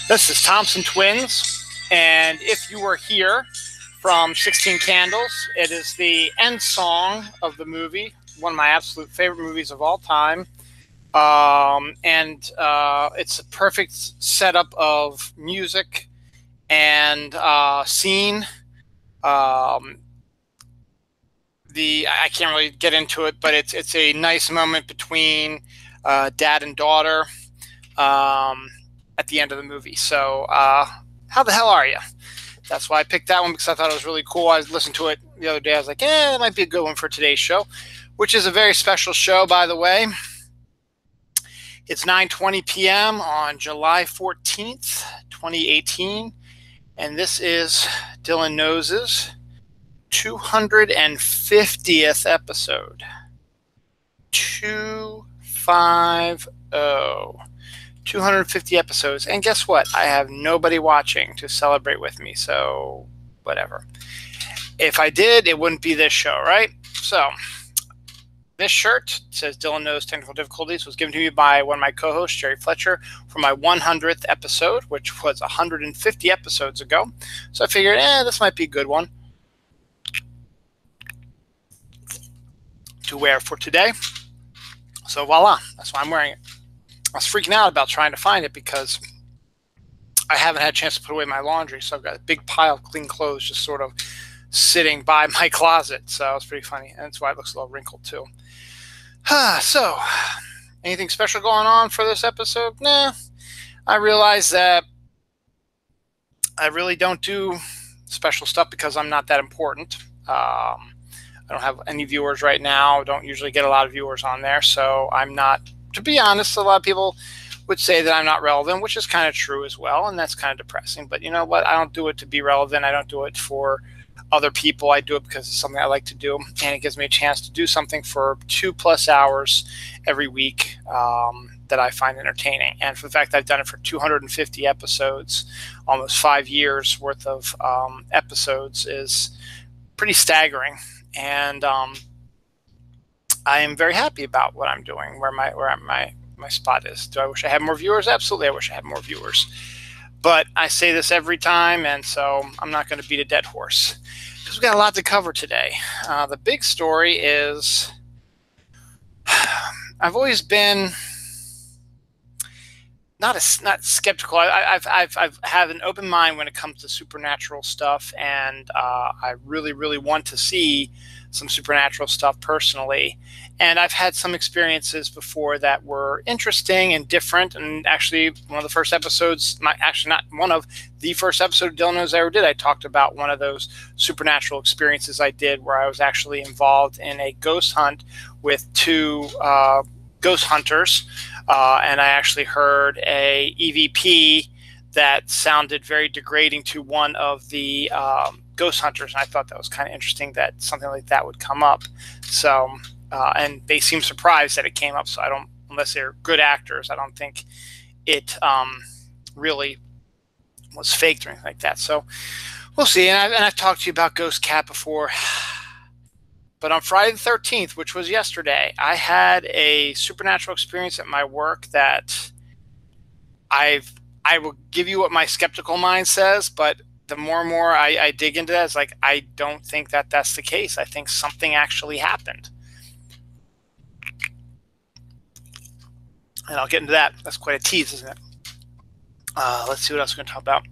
This is Thompson Twins, and if you were here from 16 Candles, it is the end song of the movie, one of my absolute favorite movies of all time. It's a perfect setup of music and scene. I can't really get into it, but it's a nice moment between dad and daughter at the end of the movie. So how the hell are you? That's why I picked that one, because I thought it was really cool. I listened to it the other day. I was like, it might be a good one for today's show, which is a very special show, by the way. It's 9:20 p.m. on July 14th, 2018, and this is Dylan Knows' 250th episode. 250. 250 episodes, and guess what? I have nobody watching to celebrate with me, so whatever. If I did, it wouldn't be this show, right? So this shirt says Dylan Knows Technical Difficulties was given to me by one of my co-hosts, Jerry Fletcher, for my 100th episode, which was 150 episodes ago. So I figured, this might be a good one to wear for today. So voila, that's why I'm wearing it. I was freaking out about trying to find it because I haven't had a chance to put away my laundry, so I've got a big pile of clean clothes just sort of sitting by my closet. So it's pretty funny, and that's why it looks a little wrinkled too. So, anything special going on for this episode? Nah. I realize that I really don't do special stuff because I'm not that important. I don't have any viewers right now. Don't usually get a lot of viewers on there, so I'm not. To be honest, a lot of people would say that I'm not relevant, which is kind of true as well, and that's kind of depressing. But you know what? I don't do it to be relevant. I don't do it for other people. I do it because it's something I like to do, and it gives me a chance to do something for 2+ hours every week that I find entertaining. And for the fact that I've done it for 250 episodes, almost 5 years worth of episodes, is pretty staggering. And I am very happy about what I'm doing, where my spot is. Do I wish I had more viewers? Absolutely, I wish I had more viewers. But I say this every time, and so I'm not going to beat a dead horse, because we've got a lot to cover today. The big story is I've always been not skeptical. I've had an open mind when it comes to supernatural stuff, and I really want to see some supernatural stuff personally. And I've had some experiences before that were interesting and different. And actually, one of the first episodes, not one of the first episode of Dylan Knows I ever did, I talked about one of those supernatural experiences I did where I was actually involved in a ghost hunt with 2 ghost hunters. And I actually heard a EVP that sounded very degrading to one of the ghost hunters, and I thought that was kind of interesting that something like that would come up. So, and they seemed surprised that it came up. So I don't, unless they're good actors, I don't think it really was faked or anything like that. So we'll see. And I've talked to you about Ghost Cat before, but on Friday the 13th, which was yesterday, I had a supernatural experience at my work that I will give you what my skeptical mind says, but the more and more I dig into that, it's like, I don't think that that's the case. I think something actually happened. And I'll get into that. That's quite a tease, isn't it? Let's see what else we're going to talk about.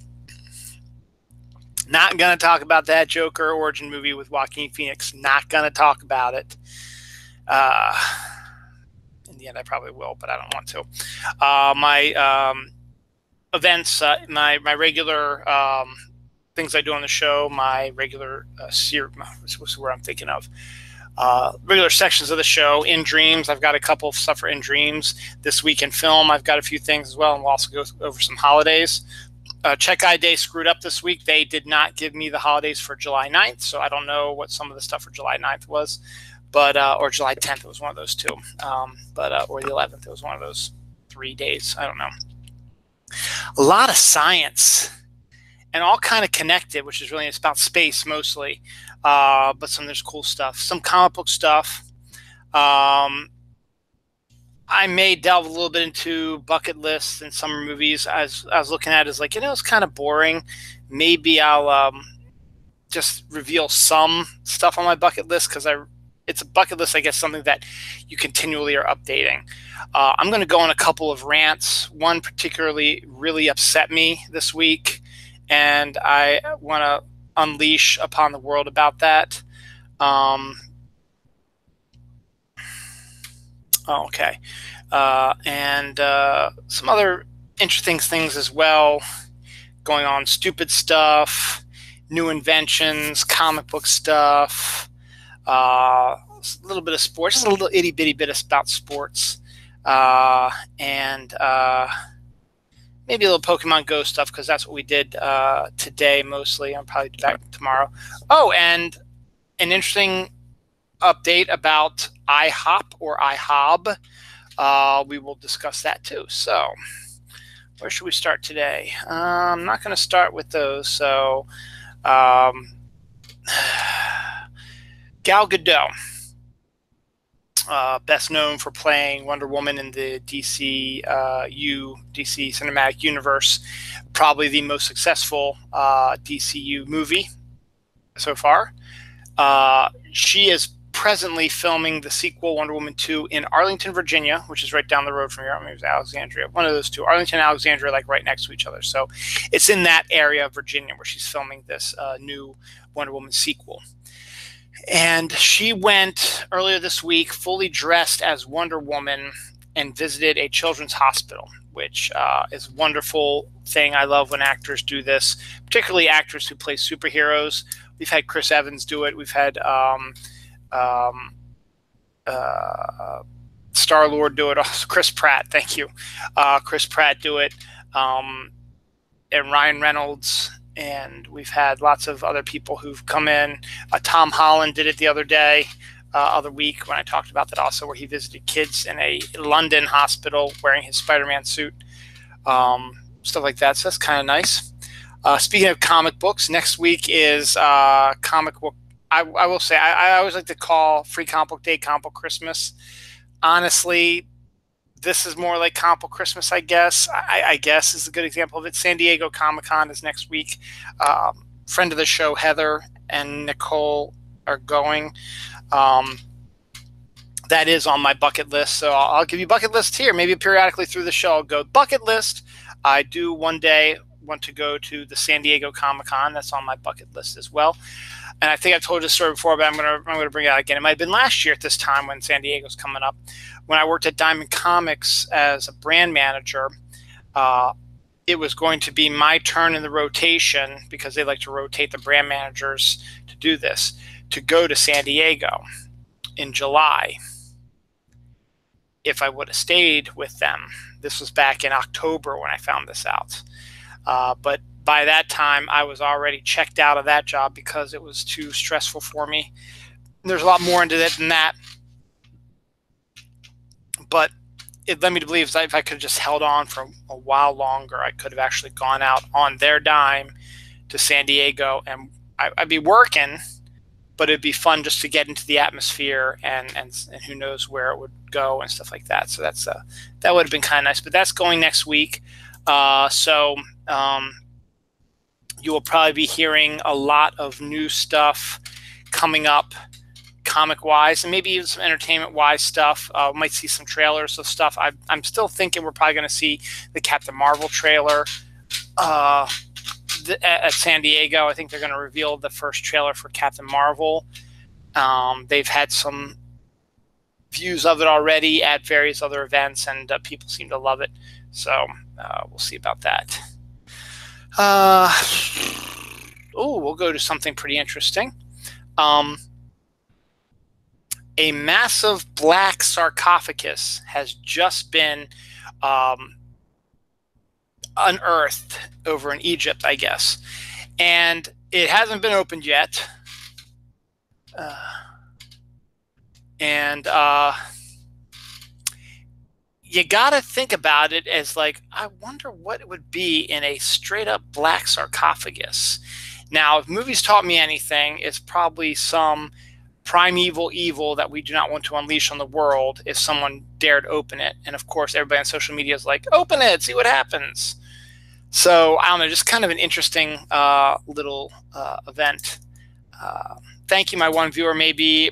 Not going to talk about that Joker origin movie with Joaquin Phoenix. Not going to talk about it. In the end, I probably will, but I don't want to. My events, my regular things I do on the show, my regular series, what's the word I'm thinking of? Regular sections of the show. In Dreams, I've got a couple of stuff for In Dreams. This Week in Film, I've got a few things as well, and we'll also go over some holidays. Check Eye Day screwed up this week. They did not give me the holidays for July 9th, so I don't know what some of the stuff for July 9th was, but or July 10th, it was one of those 2, or the 11th, it was one of those 3 days. I don't know. A lot of science, and all kind of connected, which is really, it's about space mostly, but there's cool stuff, some comic book stuff, I may delve a little bit into bucket lists and summer movies. As I was looking at it, is like, it's kind of boring. Maybe I'll just reveal some stuff on my bucket list, because it's a bucket list, I guess, something that you continually are updating. I'm going to go on a couple of rants. One particularly really upset me this week, and I want to unleash upon the world about that. Okay. And some other interesting things as well going on. Stupid stuff, new inventions, comic book stuff, a little bit of sports, just a little itty bitty bit about sports, and maybe a little Pokemon Go stuff, because that's what we did today mostly. I'll probably do that tomorrow. Oh, and an interesting update about IHOP or IHOB. We will discuss that too. So where should we start today? I'm not going to start with those. So Gal Gadot, best known for playing Wonder Woman in the DC Cinematic Universe, probably the most successful DCU movie so far. She is presently filming the sequel, Wonder Woman 2, in Arlington, Virginia, which is right down the road from here. I mean, it was Alexandria. One of those two. Arlington and Alexandria, like right next to each other. So it's in that area of Virginia where she's filming this new Wonder Woman sequel. And she went earlier this week fully dressed as Wonder Woman and visited a children's hospital, which is a wonderful thing. I love when actors do this, particularly actors who play superheroes. We've had Chris Evans do it. We've had Star-Lord do it. Chris Pratt, thank you. Chris Pratt do it. And Ryan Reynolds. And we've had lots of other people who've come in. Tom Holland did it the other week when I talked about that also, where he visited kids in a London hospital wearing his Spider-Man suit. Stuff like that. So that's kind of nice. Speaking of comic books, next week is comic book. I will say, I always like to call Free Comic Book Day Comic Book Christmas. Honestly, this is more like Comic Book Christmas, I guess. I guess is a good example of it. San Diego Comic-Con is next week. Friend of the show, Heather and Nicole are going. That is on my bucket list. So I'll give you bucket lists here. Maybe periodically through the show, I'll go bucket list. I do one day want to go to the San Diego Comic-Con. That's on my bucket list as well. And I think I've told this story before, but I'm gonna bring it out again. It might have been last year at this time when San Diego's coming up. When I worked at Diamond Comics as a brand manager, it was going to be my turn in the rotation, because they like to rotate the brand managers to do this, to go to San Diego in July. If I would have stayed with them. This was back in October when I found this out. But by that time, I was already checked out of that job because it was too stressful for me. There's a lot more into it than that. But it led me to believe that if I could have just held on for a while longer, I could have actually gone out on their dime to San Diego. And I'd be working, but it'd be fun just to get into the atmosphere and who knows where it would go and stuff like that. So that would have been kind of nice. But that's going next week. You will probably be hearing a lot of new stuff coming up comic-wise, and maybe even some entertainment-wise stuff. Might see some trailers of stuff. I'm still thinking we're probably going to see the Captain Marvel trailer at San Diego. I think they're going to reveal the first trailer for Captain Marvel. They've had some views of it already at various other events, and people seem to love it. So we'll see about that. We'll go to something pretty interesting. A massive black sarcophagus has just been unearthed over in Egypt, I guess. And it hasn't been opened yet. You got to think about it as like, I wonder what it would be in a straight up black sarcophagus. Now, if movies taught me anything, it's probably some primeval evil that we do not want to unleash on the world if someone dared open it. And of course, everybody on social media is like, open it, see what happens. So I don't know, just kind of an interesting little event. Thank you, my one viewer. Maybe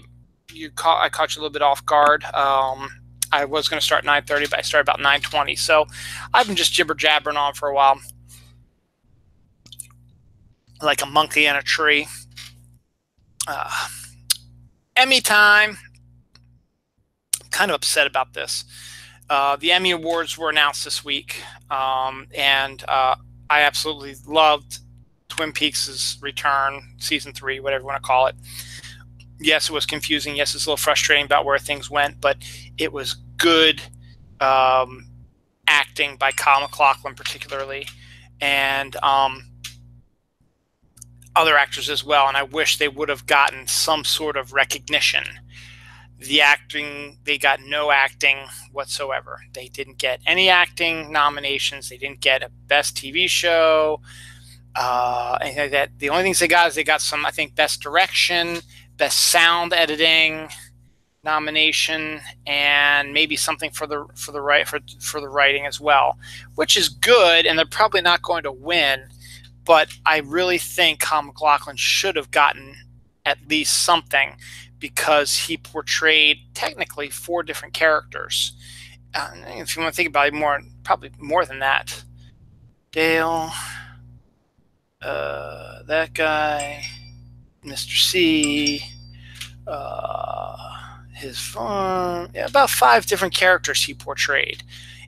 I caught you a little bit off guard. I was going to start 9:30, but I started about 9:20. So I've been just jibber jabbering on for a while, like a monkey in a tree. Emmy time. I'm kind of upset about this. The Emmy Awards were announced this week, and I absolutely loved Twin Peaks' return, season 3, whatever you want to call it. Yes, it was confusing. Yes, it's a little frustrating about where things went, but it was good acting by Kyle MacLachlan particularly, and other actors as well. And I wish they would have gotten some sort of recognition. The acting, they got no acting whatsoever. They didn't get any acting nominations. They didn't get a Best TV Show. Anything like that. The only things they got is they got some, I think, Best Direction, Best Sound Editing nomination, and maybe something for the writing as well, which is good. And they're probably not going to win, but I really think Kyle MacLachlan should have gotten at least something, because he portrayed technically 4 different characters. If you want to think about it probably more than that. Dale, that guy, Mr. C, his phone, yeah, about 5 different characters he portrayed.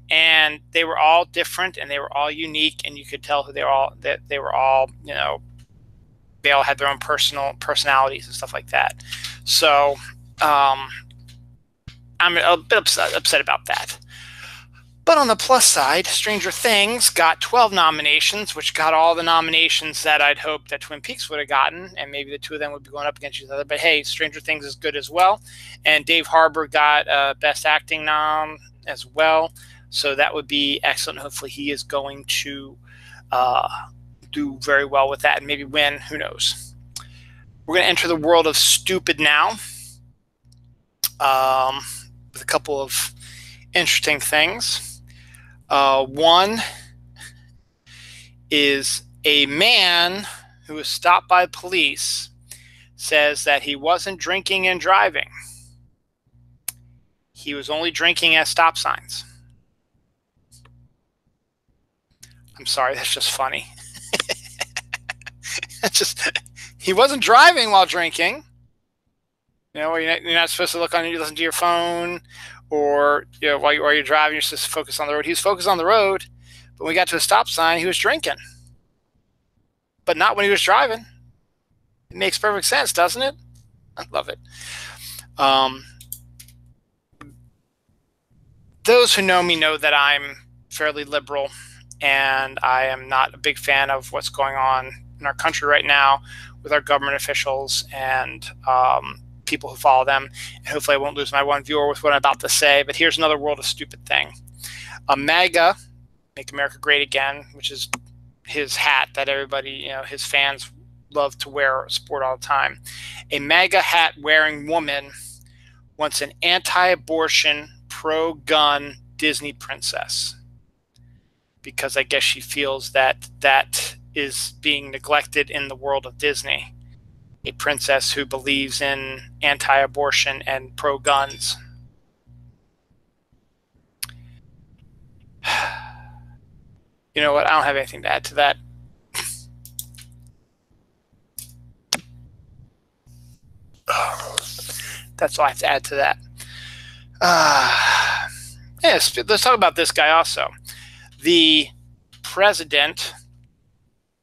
And they were all different, and they were all unique, and you could tell who they were all, that they were all, you know, they all had their own personalities and stuff like that. So I'm a bit upset about that. But on the plus side, Stranger Things got 12 nominations, which got all the nominations that I'd hoped that Twin Peaks would have gotten, and maybe the 2 of them would be going up against each other. But hey, Stranger Things is good as well. And Dave Harbour got Best Acting nom as well. So that would be excellent. Hopefully he is going to do very well with that and maybe win. Who knows? We're going to enter the world of stupid now with a couple of interesting things. One is a man who was stopped by police says that he wasn't drinking and driving. He was only drinking at stop signs. I'm sorry, that's just funny. That's just, he wasn't driving while drinking. You know, you're not supposed to listen to your phone, or, you know, while you're driving, you're supposed to focus on the road. He was focused on the road, but when we got to a stop sign, he was drinking. But not when he was driving. It makes perfect sense, doesn't it? I love it. Those who know me know that I'm fairly liberal, and I am not a big fan of what's going on in our country right now with our government officials and people who follow them. And hopefully I won't lose my one viewer with what I'm about to say, but here's another world of stupid thing. MAGA, Make America Great Again, which is his hat that everybody, you know, his fans love to wear or sport all the time. A MAGA hat wearing woman wants an anti-abortion, pro-gun Disney princess, because I guess she feels that that is being neglected in the world of Disney. A princess who believes in anti-abortion and pro-guns. You know what? I don't have anything to add to that. That's all I have to add to that. Yes, let's talk about this guy also. The president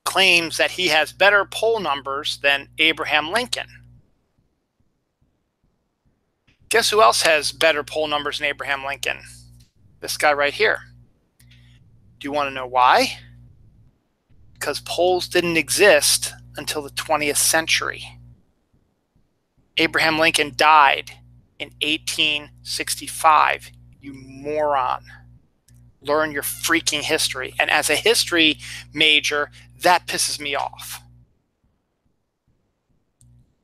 claims that he has better poll numbers than Abraham Lincoln. Guess who else has better poll numbers than Abraham Lincoln? This guy right here. Do you want to know why? Because polls didn't exist until the 20th century. Abraham Lincoln died in 1865. You moron. Learn your freaking history. And as a history major, that pisses me off.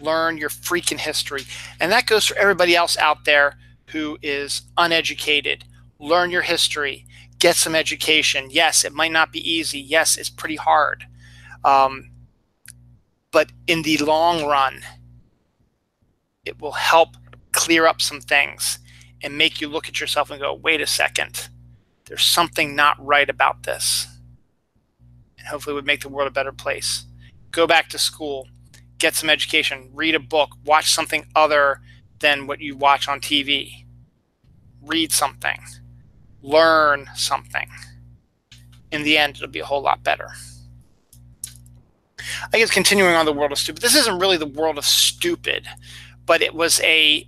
Learn your freaking history. And that goes for everybody else out there who is uneducated. Learn your history. Get some education. Yes, it might not be easy. Yes, it's pretty hard. But in the long run, it will help clear up some things and make you look at yourself and go, wait a second, there's something not right about this. And hopefully it would make the world a better place. Go back to school, get some education, read a book, watch something other than what you watch on TV. Read something, learn something. In the end, it'll be a whole lot better. I guess continuing on the world of stupid, this isn't really the world of stupid, but it was in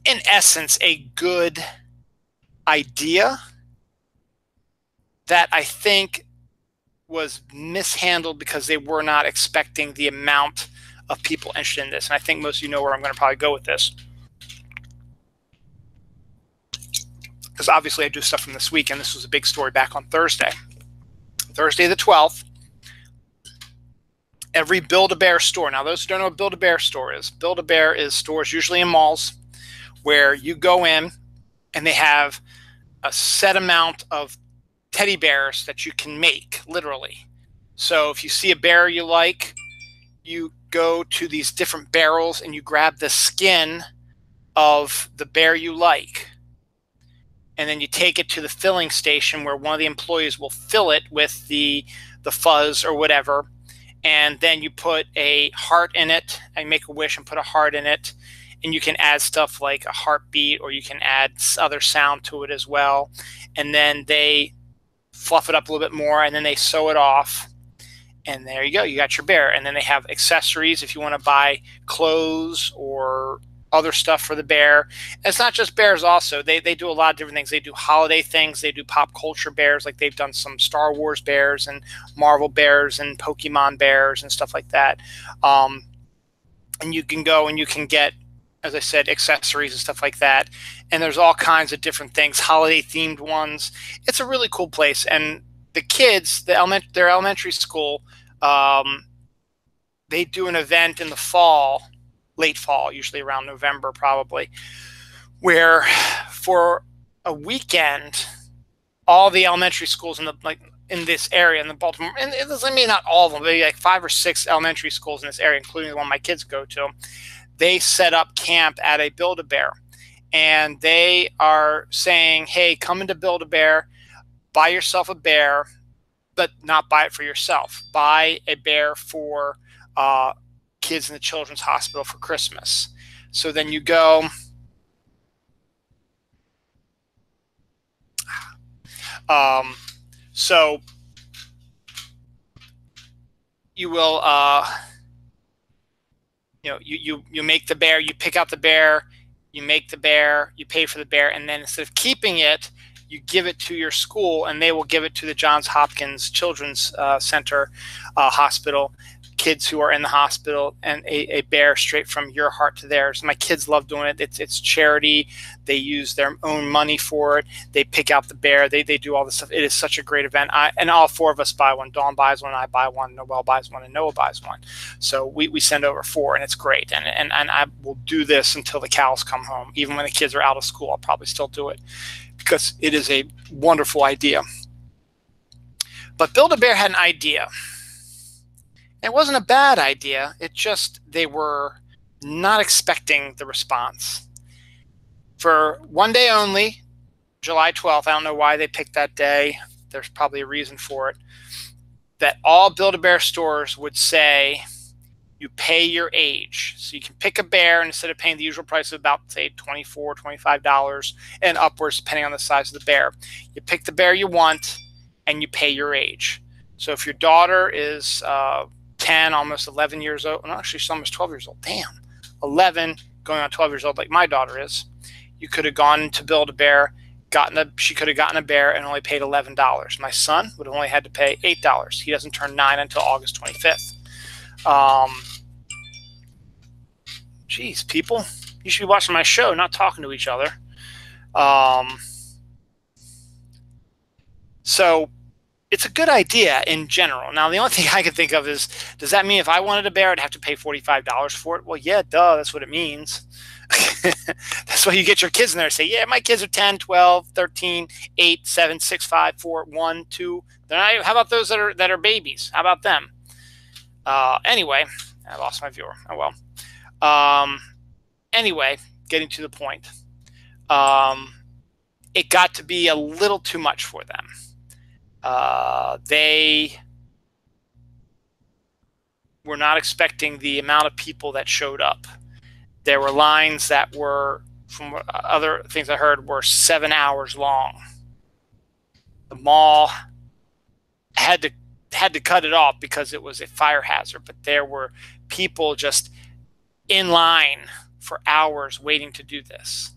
essence, a good idea that I think was mishandled because they were not expecting the amount of people interested in this. And I think most of you know where I'm going to probably go with this. Because obviously I do stuff from this week, and this was a big story back on Thursday. Thursday the 12th, every Build-A-Bear store. Now, those who don't know what Build-A-Bear store is, Build-A-Bear is stores usually in malls where you go in and they have a set amount of teddy bears that you can make, literally. So if you see a bear you like, you go to these different barrels and you grab the skin of the bear you like. And then you take it to the filling station where one of the employees will fill it with the fuzz or whatever. And then you put a heart in it, and make a wish and put a heart in it. And you can add stuff like a heartbeat, or you can add other sound to it as well. And then they fluff it up a little bit more, and then they sew it off. And there you go. You got your bear. And then they have accessories if you want to buy clothes or other stuff for the bear. And it's not just bears also. They do a lot of different things. They do holiday things. They do pop culture bears. Like they've done some Star Wars bears and Marvel bears and Pokemon bears and stuff like that. And you can go and you can get, as I said, accessories and stuff like that. And there's all kinds of different things, holiday themed ones. It's a really cool place. And the kids, their elementary school, they do an event in the fall, late fall, usually around November probably, where for a weekend, all the elementary schools in this area in the Baltimore, and I mean not all of them, maybe like 5 or 6 elementary schools in this area, including the one my kids go to, they set up camp at a Build-A-Bear, and they are saying, hey, come into Build-A-Bear, buy yourself a bear, but not buy it for yourself. Buy a bear for kids in the children's hospital for Christmas. So then you go, so you will, you make the bear, you pick out the bear, you make the bear, you pay for the bear, and then instead of keeping it, you give it to your school, and they will give it to the Johns Hopkins Children's Center hospital, kids who are in the hospital, and a bear straight from your heart to theirs. My kids love doing it. It's charity. They use their own money for it. They pick out the bear. They do all this stuff. It is such a great event. And all 4 of us buy one. Dawn buys one, I buy one, Noelle buys one, and Noah buys one. So we send over 4, and it's great. And I will do this until the cows come home. Even when the kids are out of school, I'll probably still do it because it is a wonderful idea. But Build-A-Bear had an idea. It wasn't a bad idea. It just, they were not expecting the response. For one day only, July 12th, I don't know why they picked that day. There's probably a reason for it. That all Build-A-Bear stores would say, you pay your age. So you can pick a bear, and instead of paying the usual price of about, say, $24, $25 and upwards, depending on the size of the bear, you pick the bear you want, and you pay your age. So if your daughter is 10, almost 11 years old. No, actually, she's almost 12 years old. Damn. 11, going on 12 years old, like my daughter is. You could have gone to Build-A-Bear, she could have gotten a bear and only paid $11. My son would have only had to pay $8. He doesn't turn 9 until August 25th. Geez, people, you should be watching my show, not talking to each other. So it's a good idea in general. Now, the only thing I can think of is, does that mean if I wanted a bear, I'd have to pay $45 for it? Well, yeah, duh, that's what it means. That's why you get your kids in there and say, yeah, my kids are 10, 12, 13, 8, 7, 6, 5, 4, 1, 2. They're not, how about those that are babies? How about them? Anyway, I lost my viewer. Oh, well. Anyway, getting to the point. It got to be a little too much for them. They were not expecting the amount of people that showed up. There were lines that were, from other things I heard, were 7 hours long. The mall had to cut it off because it was a fire hazard, but there were people just in line for hours waiting to do this.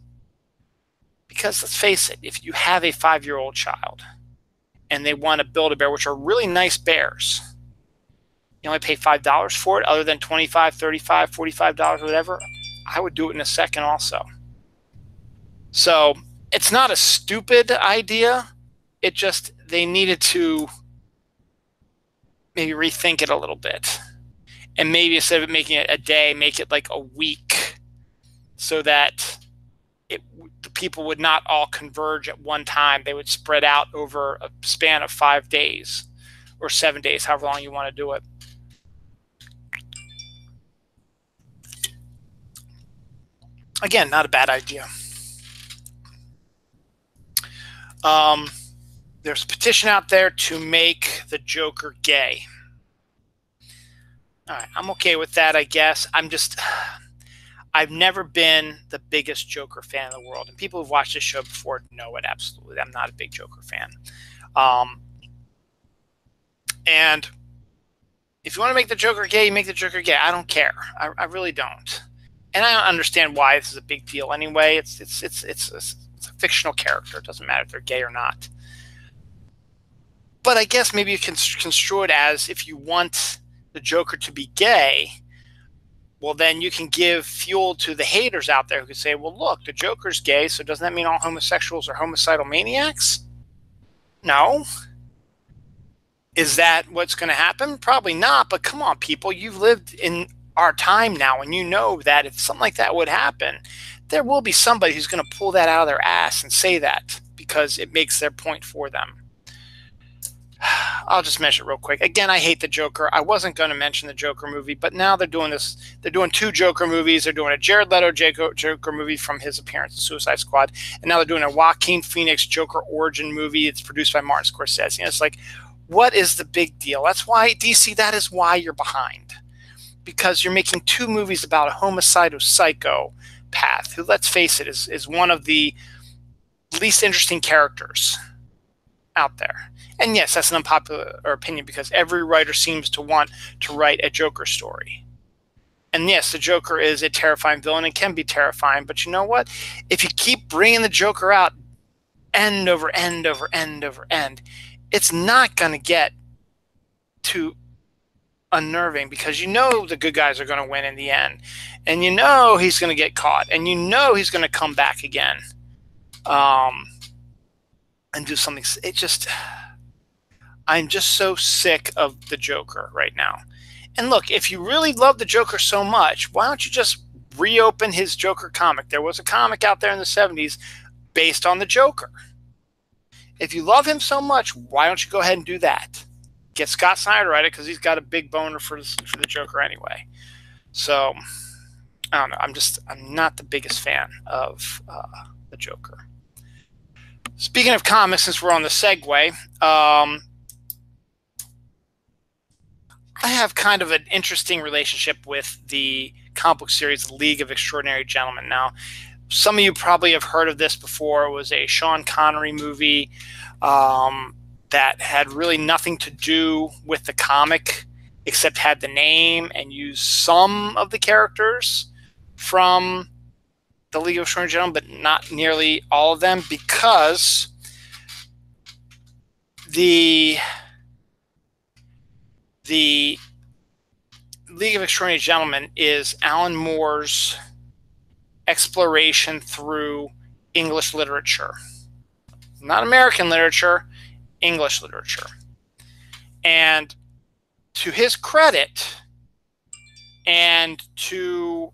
Because let's face it, if you have a 5-year-old child and they want to build a bear, which are really nice bears, you only pay $5 for it, other than $25, $35, $45, whatever, I would do it in a second also. So it's not a stupid idea. It just, they needed to maybe rethink it a little bit. And maybe instead of making it a day, make it like a week, so that the people would not all converge at one time. They would spread out over a span of 5 days or 7 days, however long you want to do it. Again, not a bad idea. There's a petition out there to make the Joker gay. All right, I'm okay with that, I guess. I've never been the biggest Joker fan in the world. And people who've watched this show before know it, absolutely. I'm not a big Joker fan. And if you want to make the Joker gay, you make the Joker gay. I don't care. I really don't. And I don't understand why this is a big deal anyway. It's a fictional character. It doesn't matter if they're gay or not. But I guess maybe you can construe it as, if you want the Joker to be gay, well, then you can give fuel to the haters out there who can say, well, look, the Joker's gay, so doesn't that mean all homosexuals are homicidal maniacs? No. Is that what's going to happen? Probably not, but come on, people. You've lived in our time now, and you know that if something like that would happen, there will be somebody who's going to pull that out of their ass and say that because it makes their point for them. I'll just mention it real quick. Again, I hate the Joker. I wasn't going to mention the Joker movie, but now they're doing this. They're doing 2 Joker movies. They're doing a Jared Leto Joker movie from his appearance in Suicide Squad, and now they're doing a Joaquin Phoenix Joker origin movie. It's produced by Martin Scorsese. And it's like, what is the big deal? That's why, DC, that is why you're behind. Because you're making 2 movies about a homicidal psychopath who, let's face it, is one of the least interesting characters out there. And yes, that's an unpopular opinion because every writer seems to want to write a Joker story. And yes, the Joker is a terrifying villain and can be terrifying, but you know what? If you keep bringing the Joker out end over end over end over end, it's not going to get too unnerving because you know the good guys are going to win in the end. And you know he's going to get caught. And you know he's going to come back again and do something. It just... I'm just so sick of the Joker right now. And look, if you really love the Joker so much, why don't you just reopen his Joker comic? There was a comic out there in the 70s based on the Joker. If you love him so much, why don't you go ahead and do that? Get Scott Snyder to write it because he's got a big boner for the Joker anyway. So, I don't know. I'm not the biggest fan of the Joker. Speaking of comics, since we're on the segue, I have kind of an interesting relationship with the comic book series League of Extraordinary Gentlemen. Now, some of you probably have heard of this before. It was a Sean Connery movie that had really nothing to do with the comic except had the name and used some of the characters from the League of Extraordinary Gentlemen, but not nearly all of them because the League of Extraordinary Gentlemen is Alan Moore's exploration through English literature. Not American literature, English literature. And to his credit, and to,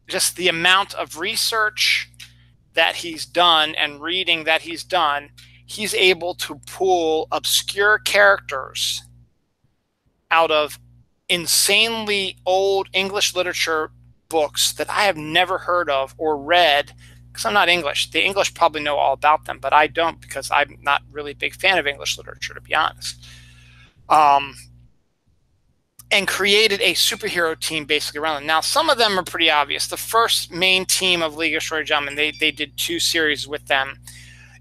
just the amount of research that he's done and reading that he's done, he's able to pull obscure characters out of insanely old English literature books that I have never heard of or read, because I'm not English. The English probably know all about them, but I don't, because I'm not really a big fan of English literature, to be honest. And created a superhero team basically around them. Now, some of them are pretty obvious. The first main team of League of Extraordinary Gentlemen, they did 2 series with them.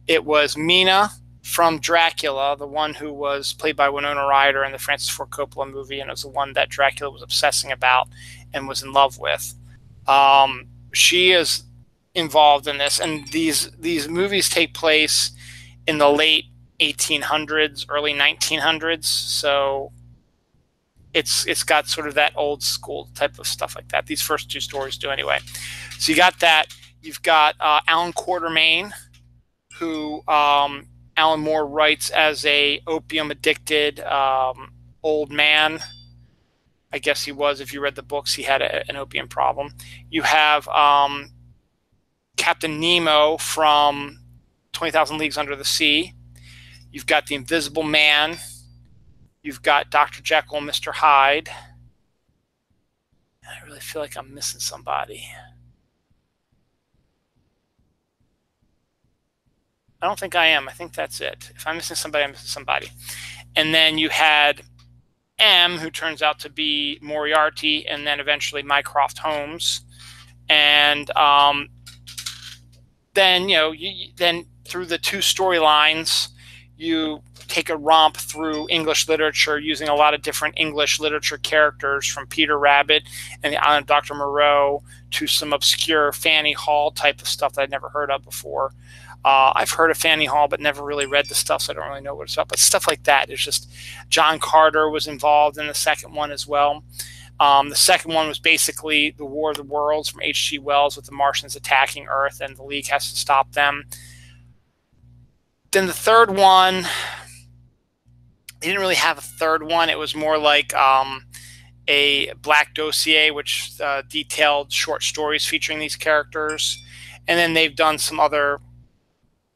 It was Mina from Dracula, the one who was played by Winona Ryder in the Francis Ford Coppola movie, and it was the one that Dracula was obsessing about and was in love with. She is involved in this, and these movies take place in the late 1800s, early 1900s, so it's got sort of that old school type of stuff like that. These first 2 stories do anyway. So you got that. You've got Alan Quatermain, who Alan Moore writes as a opium-addicted old man. I guess he was. If you read the books, he had an opium problem. You have Captain Nemo from 20,000 Leagues Under the Sea. You've got the Invisible Man. You've got Dr. Jekyll and Mr. Hyde. I really feel like I'm missing somebody. I don't think I am. I think that's it. If I'm missing somebody, I'm missing somebody. And then you had M, who turns out to be Moriarty, and then eventually Mycroft Holmes. And then, then through the 2 storylines, you take a romp through English literature using a lot of different English literature characters, from Peter Rabbit and the Island of Dr. Moreau to some obscure Fanny Hall type of stuff that I'd never heard of before. I've heard of Fanny Hall, but never really read the stuff, so I don't really know what it's about. But stuff like that. It's just John Carter was involved in the second one as well. The second one was basically the War of the Worlds from H.G. Wells, with the Martians attacking Earth, and the League has to stop them. Then the third one, they didn't really have a third one. It was more like a Black Dossier, which detailed short stories featuring these characters. And then they've done some other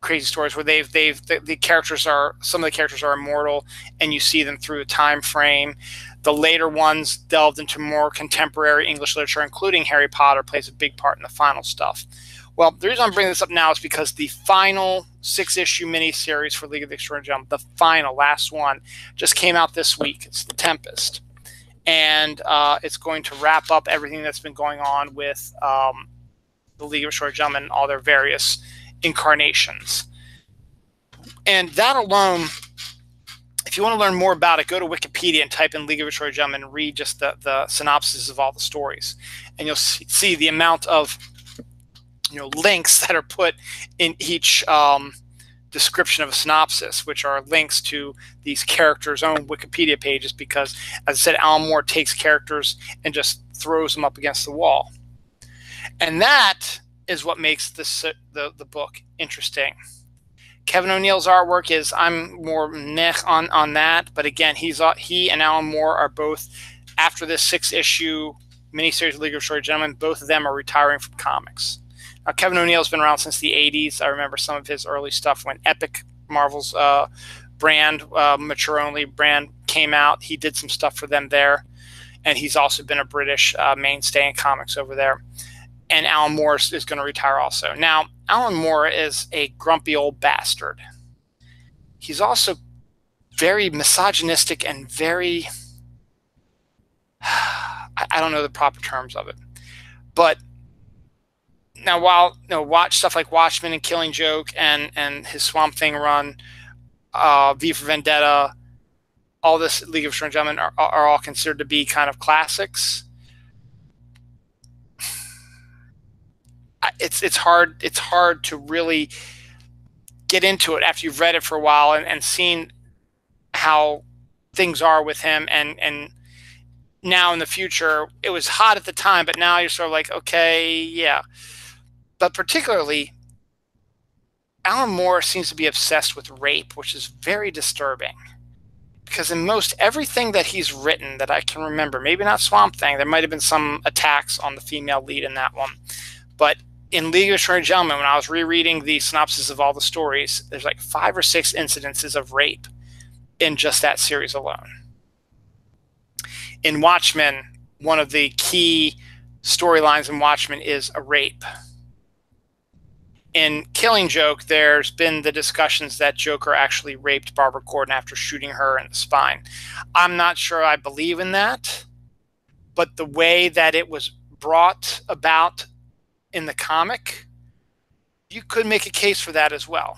crazy stories where the characters are, some of the characters are immortal, and you see them through a time frame. The later ones delved into more contemporary English literature, including Harry Potter plays a big part in the final stuff. Well, the reason I'm bringing this up now is because the final 6-issue miniseries for League of the Extraordinary Gentlemen, the final, last one, just came out this week. It's The Tempest. And it's going to wrap up everything that's been going on with the League of Extraordinary Gentlemen and all their various incarnations. And that alone, if you want to learn more about it, go to Wikipedia and type in League of Extraordinary Gentlemen and read just the synopsis of all the stories. And you'll see the amount of links that are put in each description of a synopsis, which are links to these characters' own Wikipedia pages, because, as I said, Alan Moore takes characters and just throws them up against the wall. And that is what makes the book interesting. Kevin O'Neill's artwork is, I'm more meh on that, but again, he and Alan Moore are both, after this 6-issue miniseries League of Extraordinary Gentlemen, both of them are retiring from comics. Now, Kevin O'Neill's been around since the 80s. I remember some of his early stuff when Epic, Marvel's brand, mature-only brand, came out. He did some stuff for them there, and he's also been a British mainstay in comics over there. And Alan Moore is going to retire also. Now, Alan Moore is a grumpy old bastard. He's also very misogynistic and very, I don't know the proper terms of it. But now, while watch stuff like Watchmen and Killing Joke and his Swamp Thing run, V for Vendetta, all this League of Extraordinary Gentlemen are all considered to be kind of classics. It's hard to really get into it after you've read it for a while and seen how things are with him, and now in the future. It was hot at the time, but now you're sort of like, okay, yeah. But particularly, Alan Moore seems to be obsessed with rape, which is very disturbing. because in most everything that he's written that I can remember, maybe not Swamp Thing, there might have been some attacks on the female lead in that one, but in League of Extraordinary Gentlemen, when I was rereading the synopsis of all the stories, there's like 5 or 6 incidences of rape in just that series alone. In Watchmen, one of the key storylines in Watchmen is a rape. In Killing Joke, there's been the discussions that Joker actually raped Barbara Gordon after shooting her in the spine. I'm not sure I believe in that, but the way that it was brought about in the comic, you could make a case for that as well.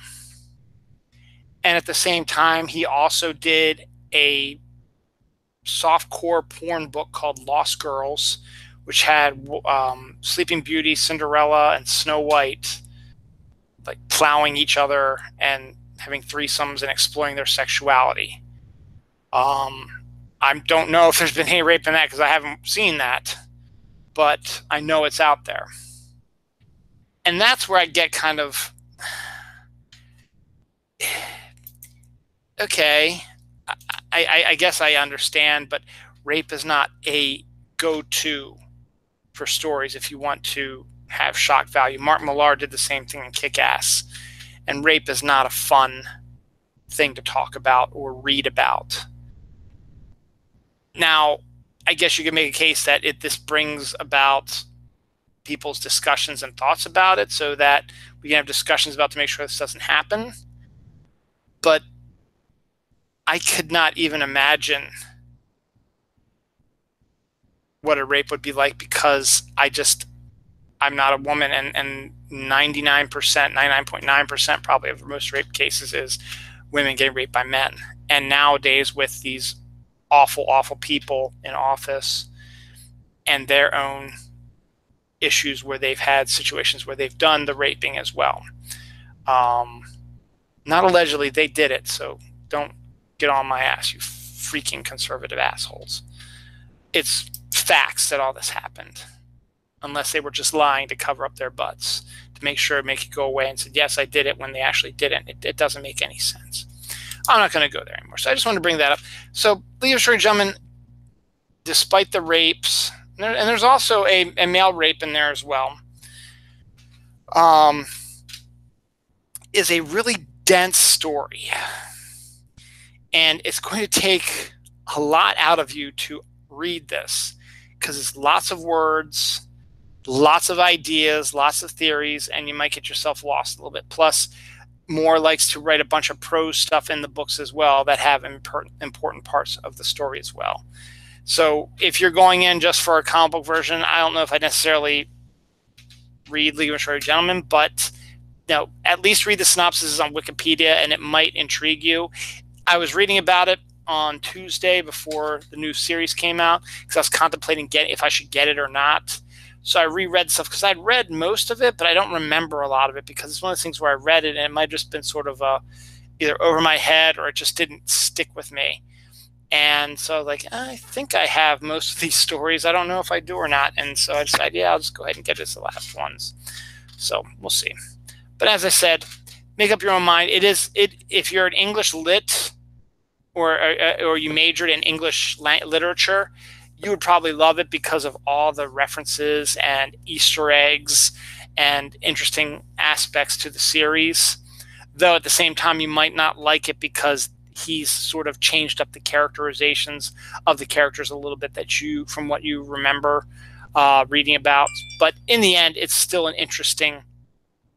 And at the same time, he also did a softcore porn book called Lost Girls, which had Sleeping Beauty, Cinderella, and Snow White like plowing each other and having threesomes and exploring their sexuality. I don't know if there's been any rape in that because I haven't seen that, but I know it's out there. And that's where I get kind of, okay, I guess I understand, but rape is not a go-to for stories if you want to have shock value. Mark Millar did the same thing in Kick-Ass, and rape is not a fun thing to talk about or read about. Now, I guess you could make a case that this brings about people's discussions and thoughts about it so that we can have discussions about to make sure this doesn't happen. But I could not even imagine what a rape would be like because I'm not a woman, and 99%, 99.9% probably of most rape cases is women getting raped by men. And nowadays with these awful, awful people in office and their own issues where they've had situations where they've done the raping as well. Not allegedly, they did it, so don't get on my ass, you freaking conservative assholes. It's facts that all this happened, unless they were just lying to cover up their butts, to make it go away and said, yes, I did it when they actually didn't. It doesn't make any sense. I'm not going to go there anymore. So I just wanted to bring that up. So League of Extraordinary Gentlemen, despite the rapes, and there's also a male rape in there as well, is a really dense story. And it's going to take a lot out of you to read this because it's lots of words, lots of ideas, lots of theories, and you might get yourself lost a little bit. Plus, Moore likes to write a bunch of prose stuff in the books as well that have important parts of the story as well. So if you're going in just for a comic book version, I don't know if I necessarily read League of Extraordinary Gentlemen, but at least read the synopsis on Wikipedia and it might intrigue you. I was reading about it on Tuesday before the new series came out because I was contemplating if I should get it or not. So I reread stuff because I'd read most of it, but I don't remember a lot of it because it's one of those things where I read it and it might have just been sort of either over my head or it just didn't stick with me. And so I think I have most of these stories. I don't know if I do or not. And so I decided, yeah, I'll just go ahead and get it as the last ones. So we'll see. But as I said, make up your own mind. If you're an English lit or you majored in English literature, you would probably love it because of all the references and Easter eggs and interesting aspects to the series. Though at the same time, you might not like it because he's sort of changed up the characterizations of the characters a little bit from what you remember reading about. But in the end, it's still an interesting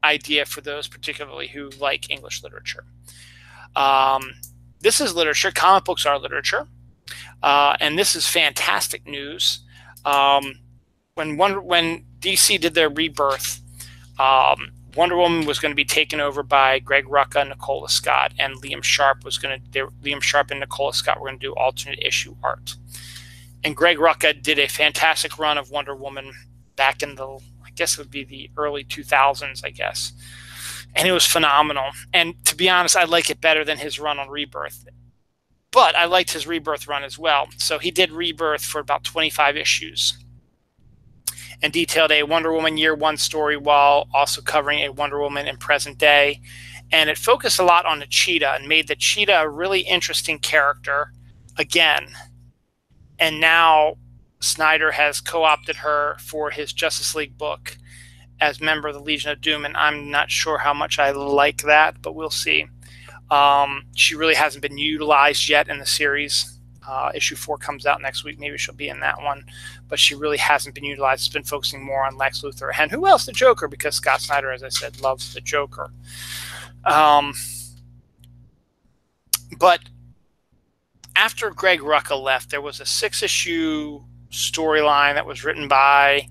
idea for those particularly who like English literature. This is literature. Comic books are literature. And this is fantastic news. When DC did their rebirth, Wonder Woman was going to be taken over by Greg Rucka, Nicola Scott, and Liam Sharp and Nicola Scott were going to do alternate issue art. And Greg Rucka did a fantastic run of Wonder Woman back in I guess it would be the early 2000s, I guess. And it was phenomenal. And to be honest, I like it better than his run on Rebirth. But I liked his Rebirth run as well. So he did Rebirth for about 25 issues and detailed a Wonder Woman Year One story while also covering a Wonder Woman in present day. And it focused a lot on the cheetah and made the cheetah a really interesting character again. And now Snyder has co-opted her for his Justice League book as member of the Legion of Doom, and I'm not sure how much I like that, but we'll see. She really hasn't been utilized yet in the series. Issue 4 comes out next week. Maybe she'll be in that one, but she really hasn't been utilized. It's been focusing more on Lex Luthor and who else? The Joker, because Scott Snyder, as I said, loves the Joker. But after Greg Rucka left, there was a 6-issue storyline that was written by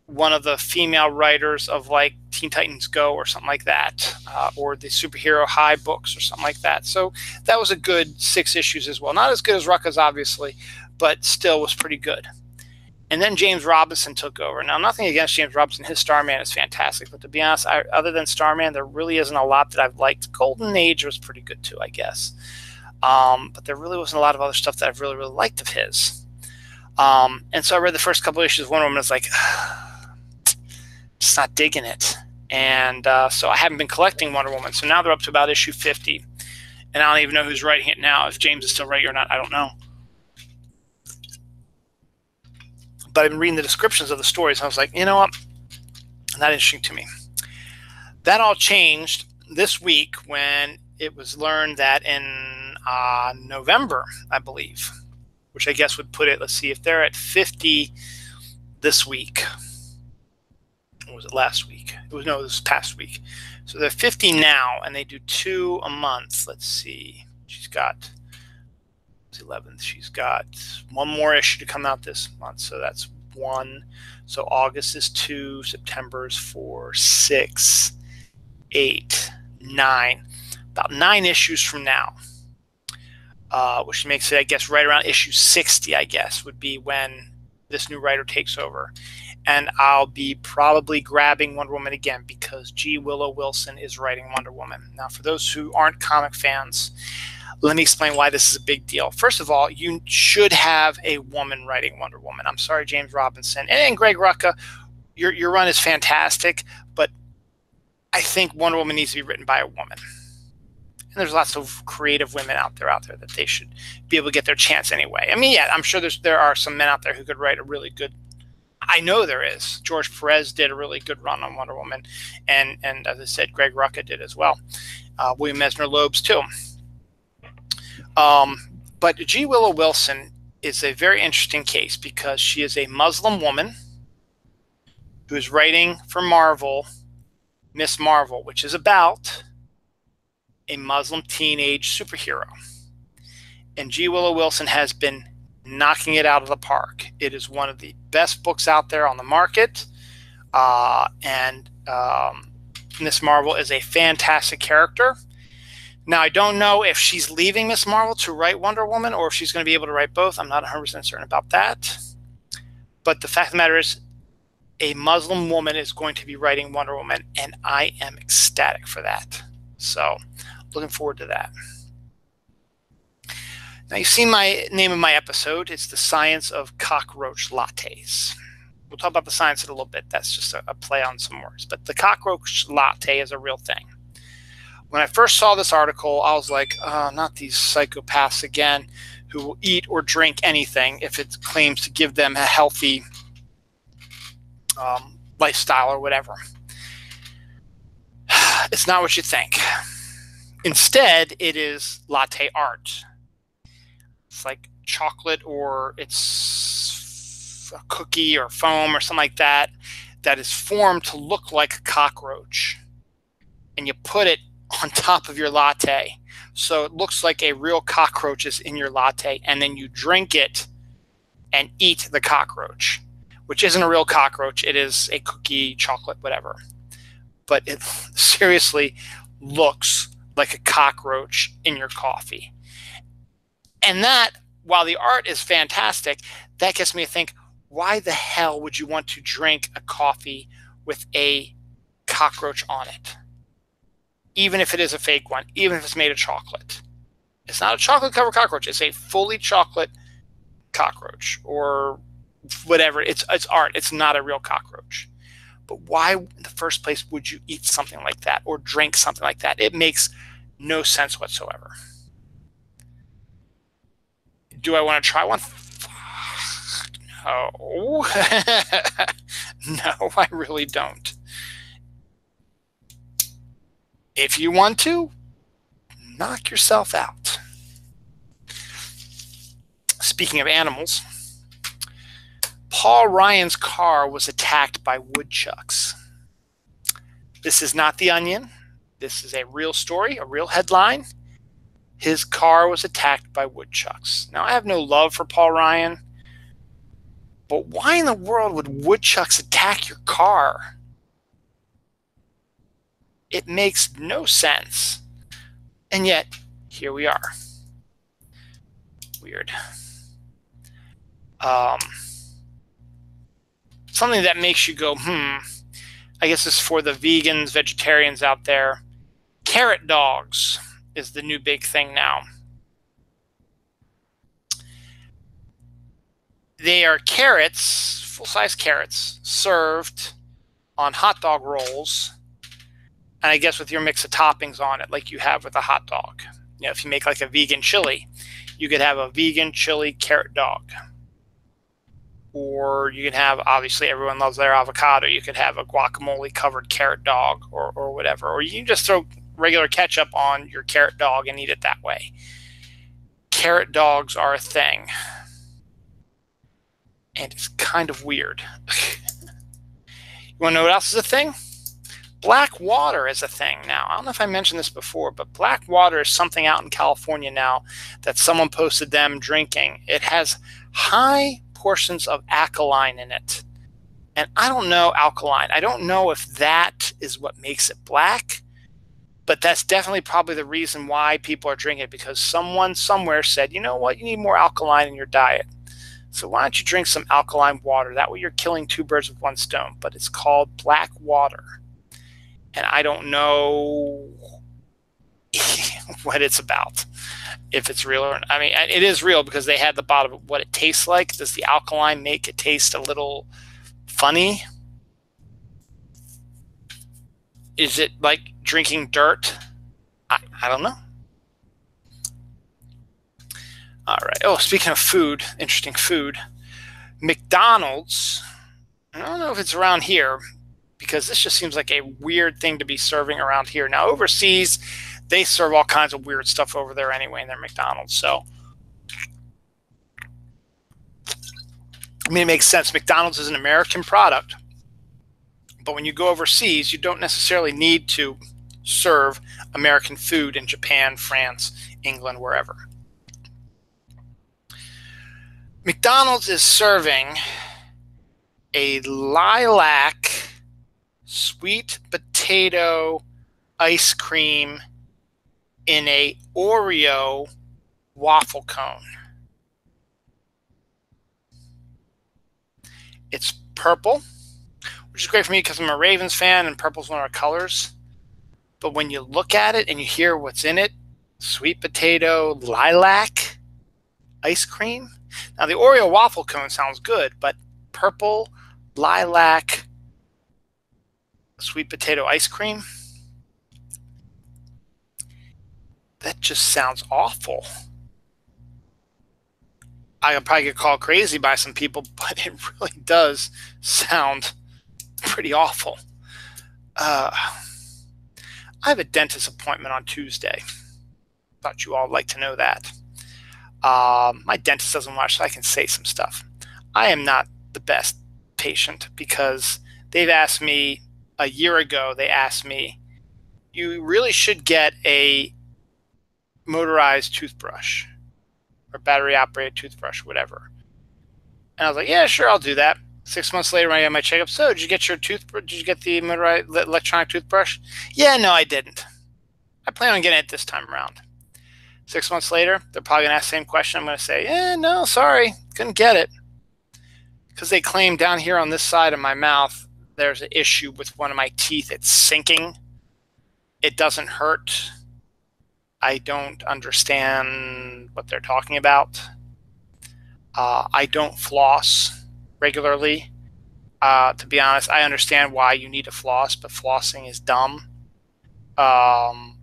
one of the female writers of like Teen Titans Go or something like that, or the Superhero High books or something like that. So that was a good 6 issues as well. Not as good as Rucka's, obviously, but still was pretty good. And then James Robinson took over. Now, nothing against James Robinson. His Starman is fantastic. But to be honest, other than Starman, there really isn't a lot that I've liked. Golden Age was pretty good too, I guess. But there really wasn't a lot of other stuff that I've really, really liked of his. And so I read the first couple of issues of Wonder Woman. I was like, just not digging it. And so I haven't been collecting Wonder Woman. So now they're up to about issue 50. And I don't even know who's writing it now. If James is still writing or not, I don't know. But I've been reading the descriptions of the stories. And I was like, you know what? Not interesting to me. That all changed this week when it was learned that in November, I believe, which I guess would put it, let's see, if they're at 50 this week. Or was it last week? It was this past week. So they're 50 now, and they do 2 a month. Let's see. She's got, it's 11th. She's got 1 more issue to come out this month. So that's 1. So August is 2. September is 4, 6, 8, 9. About 9 issues from now. Which makes it, I guess, right around issue 60, I guess, would be when this new writer takes over. And I'll be probably grabbing Wonder Woman again because G. Willow Wilson is writing Wonder Woman. Now, for those who aren't comic fans, let me explain why this is a big deal. First of all, you should have a woman writing Wonder Woman. I'm sorry, James Robinson. And Greg Rucka, your run is fantastic, but I think Wonder Woman needs to be written by a woman. And there's lots of creative women out there that they should be able to get their chance anyway. I mean, yeah, I'm sure there are some men out there who could write a really good. I know there is. George Perez did a really good run on Wonder Woman, and as I said, Greg Rucka did as well. William Messner Loebs too. But G. Willow Wilson is a very interesting case because she is a Muslim woman who is writing for Marvel, Miss Marvel, which is about a Muslim teenage superhero. And G. Willow Wilson has been knocking it out of the park. It is one of the best books out there on the market. And Miss Marvel is a fantastic character. Now, I don't know if she's leaving Miss Marvel to write Wonder Woman or if she's going to be able to write both. I'm not 100% certain about that. But the fact of the matter is, a Muslim woman is going to be writing Wonder Woman, and I am ecstatic for that. So, looking forward to that. Now, you've seen my name of my episode. It's The Science of Cockroach Lattes. We'll talk about the science in a little bit. That's just a play on some words. But the cockroach latte is a real thing. When I first saw this article, I was like, oh, not these psychopaths again who will eat or drink anything if it claims to give them a healthy lifestyle or whatever. It's not what you think. Instead, it is latte art. It's like chocolate, or it's a cookie or foam or something like that that is formed to look like a cockroach. And you put it on top of your latte. So it looks like a real cockroach is in your latte. And then you drink it and eat the cockroach, which isn't a real cockroach. It is a cookie, chocolate, whatever. But it seriously looks like a cockroach in your coffee. And that, while the art is fantastic, that gets me to think, why the hell would you want to drink a coffee with a cockroach on it? Even if it is a fake one, even if it's made of chocolate. It's not a chocolate-covered cockroach. It's a fully chocolate cockroach or whatever. It's art. It's not a real cockroach. But why in the first place would you eat something like that or drink something like that? It makes no sense whatsoever. Do I want to try one? No. No, I really don't. If you want to, knock yourself out. Speaking of animals, Paul Ryan's car was attacked by woodchucks. This is not The Onion. This is a real story, a real headline. His car was attacked by woodchucks. Now, I have no love for Paul Ryan, but why in the world would woodchucks attack your car? It makes no sense. And yet, here we are. Weird. Something that makes you go, I guess it's for the vegans, vegetarians out there. Carrot dogs is the new big thing now. They are carrots, full-size carrots, served on hot dog rolls, and I guess with your mix of toppings on it, like you have with a hot dog. You know, if you make like a vegan chili, you could have a vegan chili carrot dog. Or you can have, obviously everyone loves their avocado, you could have a guacamole covered carrot dog or whatever. Or you can just throw regular ketchup on your carrot dog and eat it that way. Carrot dogs are a thing. And it's kind of weird. You want to know what else is a thing? Black water is a thing now. I don't know if I mentioned this before, but black water is something out in California now that someone posted them drinking. It has high portions of alkaline in it. And I don't know alkaline. I don't know if that is what makes it black, but that's definitely probably the reason why people are drinking it, because someone somewhere said, you know what, you need more alkaline in your diet. So why don't you drink some alkaline water? That way you're killing two birds with one stone. But it's called black water. And I don't know what it's about, if it's real or not. I mean, it is real because they had the bottom of what it tastes like. Does the alkaline make it taste a little funny? Is it like drinking dirt? I don't know. All right. Oh, speaking of food, interesting food. McDonald's, I don't know if it's around here, because this just seems like a weird thing to be serving around here. Now, overseas, they serve all kinds of weird stuff over there anyway in their McDonald's. So, I mean, it makes sense. McDonald's is an American product. But when you go overseas, you don't necessarily need to serve American food in Japan, France, England, wherever. McDonald's is serving a lilac sweet potato ice cream in a Oreo waffle cone. It's purple, which is great for me because I'm a Ravens fan and purple's one of our colors. But when you look at it and you hear what's in it, sweet potato lilac ice cream. Now, the Oreo waffle cone sounds good, but purple lilac sweet potato ice cream, that just sounds awful. I could probably get called crazy by some people, but it really does sound pretty awful. I have a dentist appointment on Tuesday. Thought you all would like to know that. My dentist doesn't watch, so I can say some stuff. I am not the best patient because they've asked me a year ago, they asked me, you really should get a motorized toothbrush or battery operated toothbrush, whatever. And I was like, yeah, sure, I'll do that. 6 months later, when I had my checkup, so did you get your toothbrush? Did you get the motorized electronic toothbrush? Yeah, no, I didn't. I plan on getting it this time around. 6 months later, they're probably going to ask the same question. I'm going to say, yeah, no, sorry, couldn't get it. Because they claim down here on this side of my mouth, there's an issue with one of my teeth. It's sinking. It doesn't hurt. I don't understand what they're talking about. I don't floss regularly. To be honest, I understand why you need to floss, but flossing is dumb. And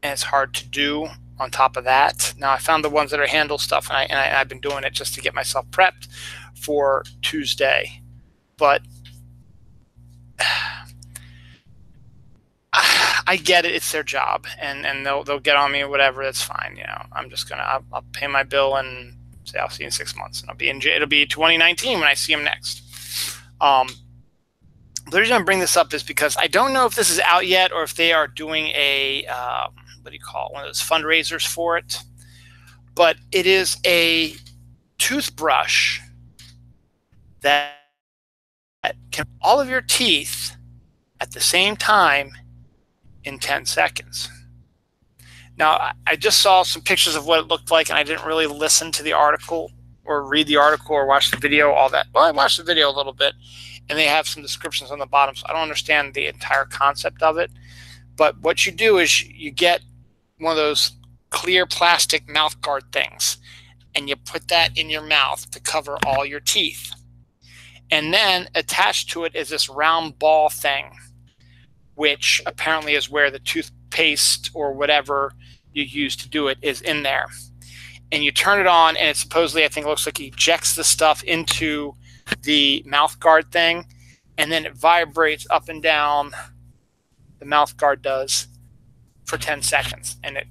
it's hard to do. on top of that. Now I found the ones that are handle stuff, and I've been doing it just to get myself prepped for Tuesday. But I get it; it's their job, and they'll get on me or whatever. That's fine. You know, I'm just I'll pay my bill and say I'll see you in 6 months, and it'll be 2019 when I see them next. The reason I bring this up is because I don't know if this is out yet or if they are doing a what do you call it, one of those fundraisers for it. But it is a toothbrush that can all of your teeth at the same time in 10 seconds. Now, I just saw some pictures of what it looked like, and I didn't really listen to the article or read the article or watch the video, all that. Well, I watched the video a little bit, and they have some descriptions on the bottom, so I don't understand the entire concept of it. But what you do is you get one of those clear plastic mouth guard things, and you put that in your mouth to cover all your teeth. And then attached to it is this round ball thing, which apparently is where the toothpaste or whatever you use to do it is in there. And you turn it on, and it supposedly, I think it looks like, ejects the stuff into the mouth guard thing, and then it vibrates up and down, the mouth guard does, for 10 seconds. And it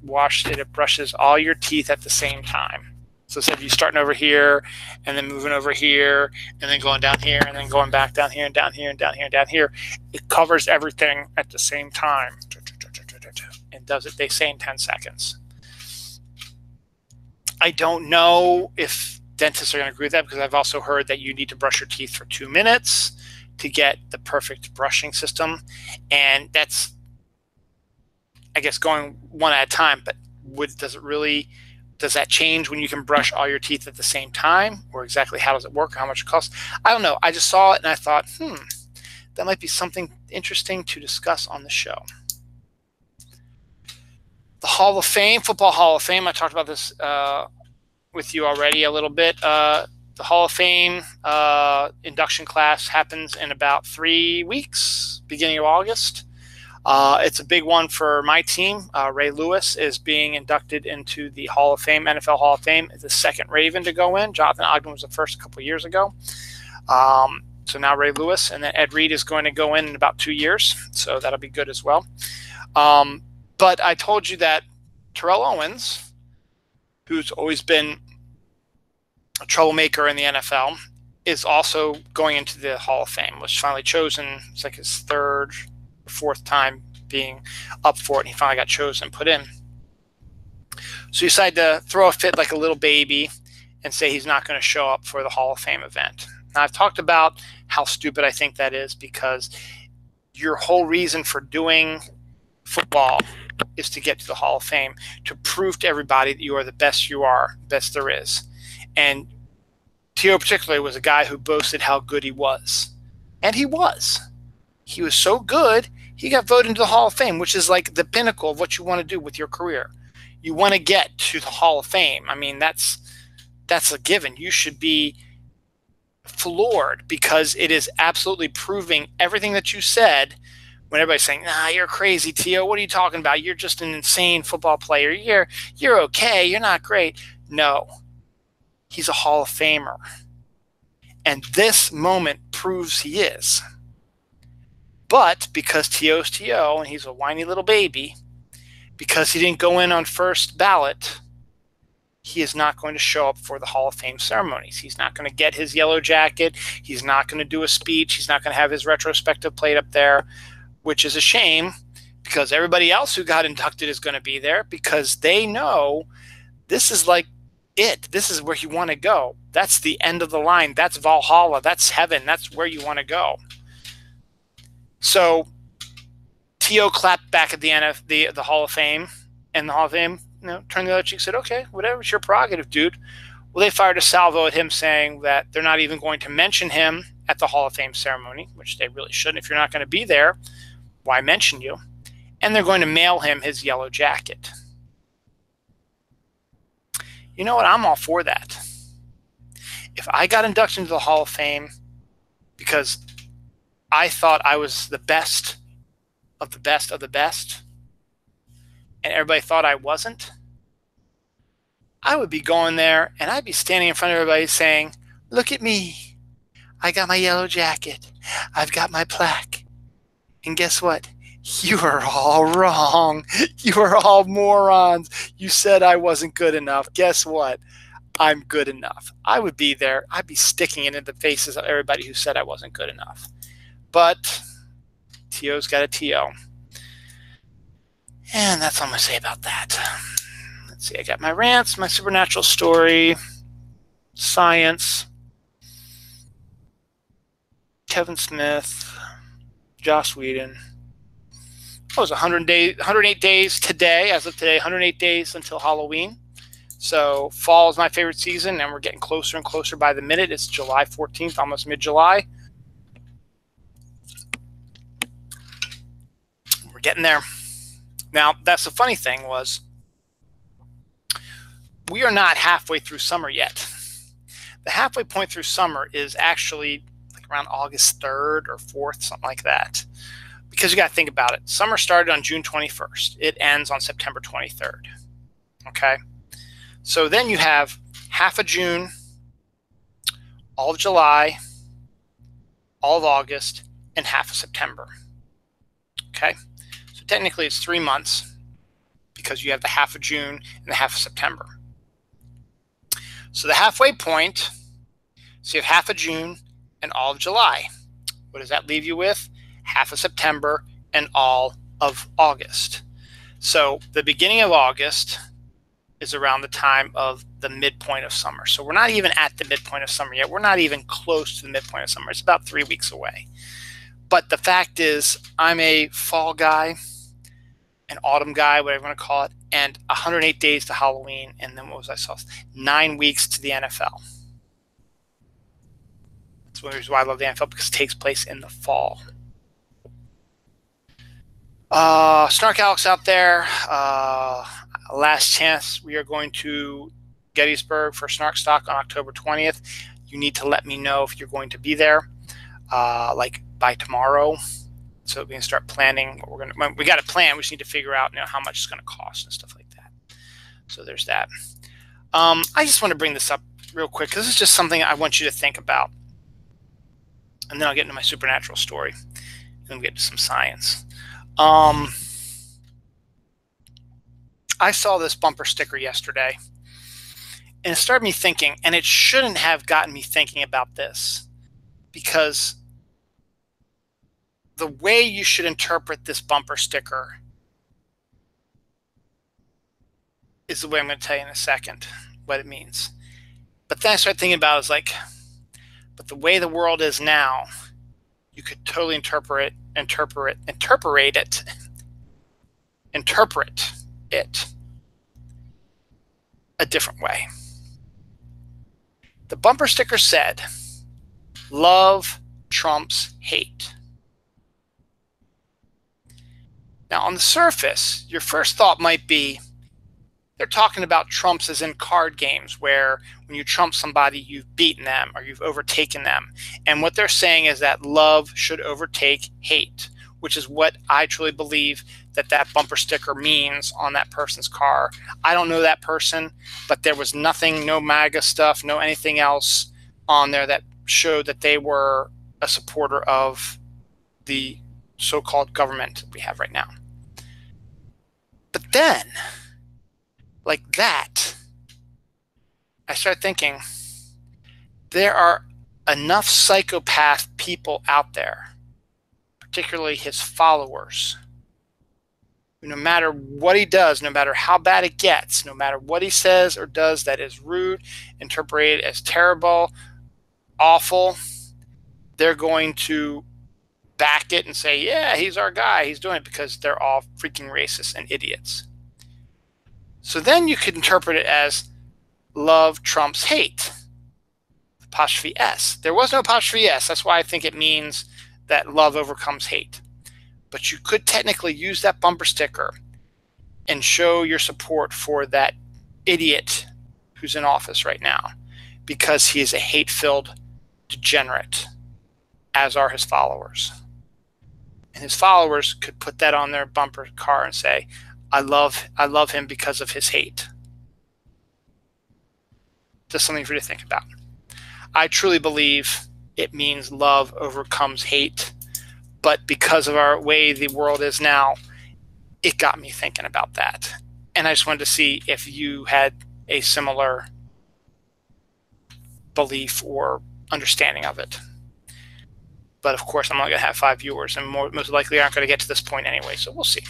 brushes all your teeth at the same time. So instead of you starting over here and then moving over here and then going down here and then going back down here and down here and down here and down here, it covers everything at the same time and does it, they say, in 10 seconds. I don't know if dentists are going to agree with that, because I've also heard that you need to brush your teeth for 2 minutes to get the perfect brushing system. And that's, I guess, going one at a time. But does that change when you can brush all your teeth at the same time? Or exactly how does it work? How much it costs? I don't know. I just saw it and I thought, that might be something interesting to discuss on the show. The Hall of Fame, Football Hall of Fame. I talked about this with you already a little bit. The Hall of Fame induction class happens in about 3 weeks, beginning of August. It's a big one for my team. Ray Lewis is being inducted into the Hall of Fame, NFL Hall of Fame. It's the second Raven to go in. Jonathan Ogden was the first a couple of years ago. So now Ray Lewis, and then Ed Reed is going to go in about 2 years. So that'll be good as well. But I told you that Terrell Owens, who's always been a troublemaker in the NFL, is also going into the Hall of Fame, was finally chosen. It's like his third or fourth time being up for it, and he finally got chosen and put in. So he decided to throw a fit like a little baby and say he's not going to show up for the Hall of Fame event. Now, I've talked about how stupid I think that is, because your whole reason for doing football is to get to the Hall of Fame, to prove to everybody that you are the best best there is. And T.O. particularly was a guy who boasted how good he was. And he was. He was so good, he got voted into the Hall of Fame, which is like the pinnacle of what you want to do with your career. You want to get to the Hall of Fame. I mean, that's a given. You should be floored, because it is absolutely proving everything that you said. When everybody's saying, "Nah, you're crazy, T.O. What are you talking about? You're just an insane football player. You're okay. You're not great." No, he's a Hall of Famer. And this moment proves he is. But because T.O.'s T.O. and he's a whiny little baby, because he didn't go in on first ballot, he is not going to show up for the Hall of Fame ceremonies. He's not going to get his yellow jacket. He's not going to do a speech. He's not going to have his retrospective played up there, which is a shame, because everybody else who got inducted is going to be there, because they know this is like it. This is where you want to go. That's the end of the line. That's Valhalla. That's heaven. That's where you want to go. So T.O. clapped back at the end of the Hall of Fame, and the Hall of Fame, turned the other cheek, said, "Okay, whatever, it's your prerogative, dude." Well, they fired a salvo at him, saying that they're not even going to mention him at the Hall of Fame ceremony, which they really shouldn't. If you're not going to be there, why mention you? And they're going to mail him his yellow jacket. You know what? I'm all for that. If I got inducted into the Hall of Fame because I thought I was the best of the best of the best, and everybody thought I wasn't, I would be going there and I'd be standing in front of everybody saying, look at me. I got my yellow jacket. I've got my plaque. And guess what? You are all wrong. You are all morons. You said I wasn't good enough. Guess what? I'm good enough. I would be there. I'd be sticking it in the faces of everybody who said I wasn't good enough. But TO's got a TO. And that's all I'm going to say about that. Let's see. I got my rants, my supernatural story, science, Kevin Smith, Joss Whedon. It was 108 days today, as of today, 108 days until Halloween. So fall is my favorite season, and we're getting closer and closer by the minute. It's July 14th, almost mid-July. We're getting there. Now, that's the funny thing was, we are not halfway through summer yet. The halfway point through summer is actually like around August 3rd or 4th, something like that. Because you got to think about it. Summer started on June 21st. It ends on September 23rd. Okay? So then you have half of June, all of July, all of August, and half of September. Okay? So technically it's 3 months because you have the half of June and the half of September. So the halfway point, so you have half of June and all of July. What does that leave you with? Half of September and all of August. So the beginning of August is around the time of the midpoint of summer. So we're not even at the midpoint of summer yet. We're not even close to the midpoint of summer. It's about 3 weeks away. But the fact is, I'm a fall guy, an autumn guy, whatever you want to call it, and 108 days to Halloween, and then what was I saw? 9 weeks to the NFL. That's one reason why I love the NFL, because it takes place in the fall. Snark Alex out there, last chance. We are going to Gettysburg for Snark Stock on October 20th. You need to let me know if you're going to be there, like by tomorrow, so we can start planning what we're going to. We got a plan. We just need to figure out, how much it's going to cost and stuff like that. So there's that. I just want to bring this up real quick because this is just something I want you to think about, and then I'll get into my supernatural story, and then we'll get to some science. I saw this bumper sticker yesterday, and it started me thinking, and it shouldn't have gotten me thinking about this, because the way you should interpret this bumper sticker is the way I'm going to tell you in a second what it means. But then I started thinking about it, I was like, but the way the world is now, you could totally interpret it a different way. The bumper sticker said, "Love trumps hate." Now, on the surface, your first thought might be, they're talking about trumps as in card games, where when you trump somebody, you've beaten them or you've overtaken them. And what they're saying is that love should overtake hate, which is what I truly believe that bumper sticker means on that person's car. I don't know that person, but there was nothing, no MAGA stuff, no anything else on there that showed that they were a supporter of the so-called government we have right now. But then, like that, I started thinking, there are enough psychopath people out there, particularly his followers, who no matter what he does, no matter how bad it gets, no matter what he says or does that is rude, interpreted as terrible, awful, they're going to back it and say, yeah, he's our guy, he's doing it, because they're all freaking racist and idiots. So then you could interpret it as love trumps hate. Apostrophe S. There was no apostrophe S. That's why I think it means that love overcomes hate. But you could technically use that bumper sticker and show your support for that idiot who's in office right now, because he is a hate-filled degenerate, as are his followers. And his followers could put that on their bumper car and say, I love him because of his hate. just something for you to think about. I truly believe it means love overcomes hate, but because of our way the world is now, it got me thinking about that. And I just wanted to see if you had a similar belief or understanding of it. But of course, I'm only going to have 5 viewers, and most likely aren't going to get to this point anyway, so we'll see.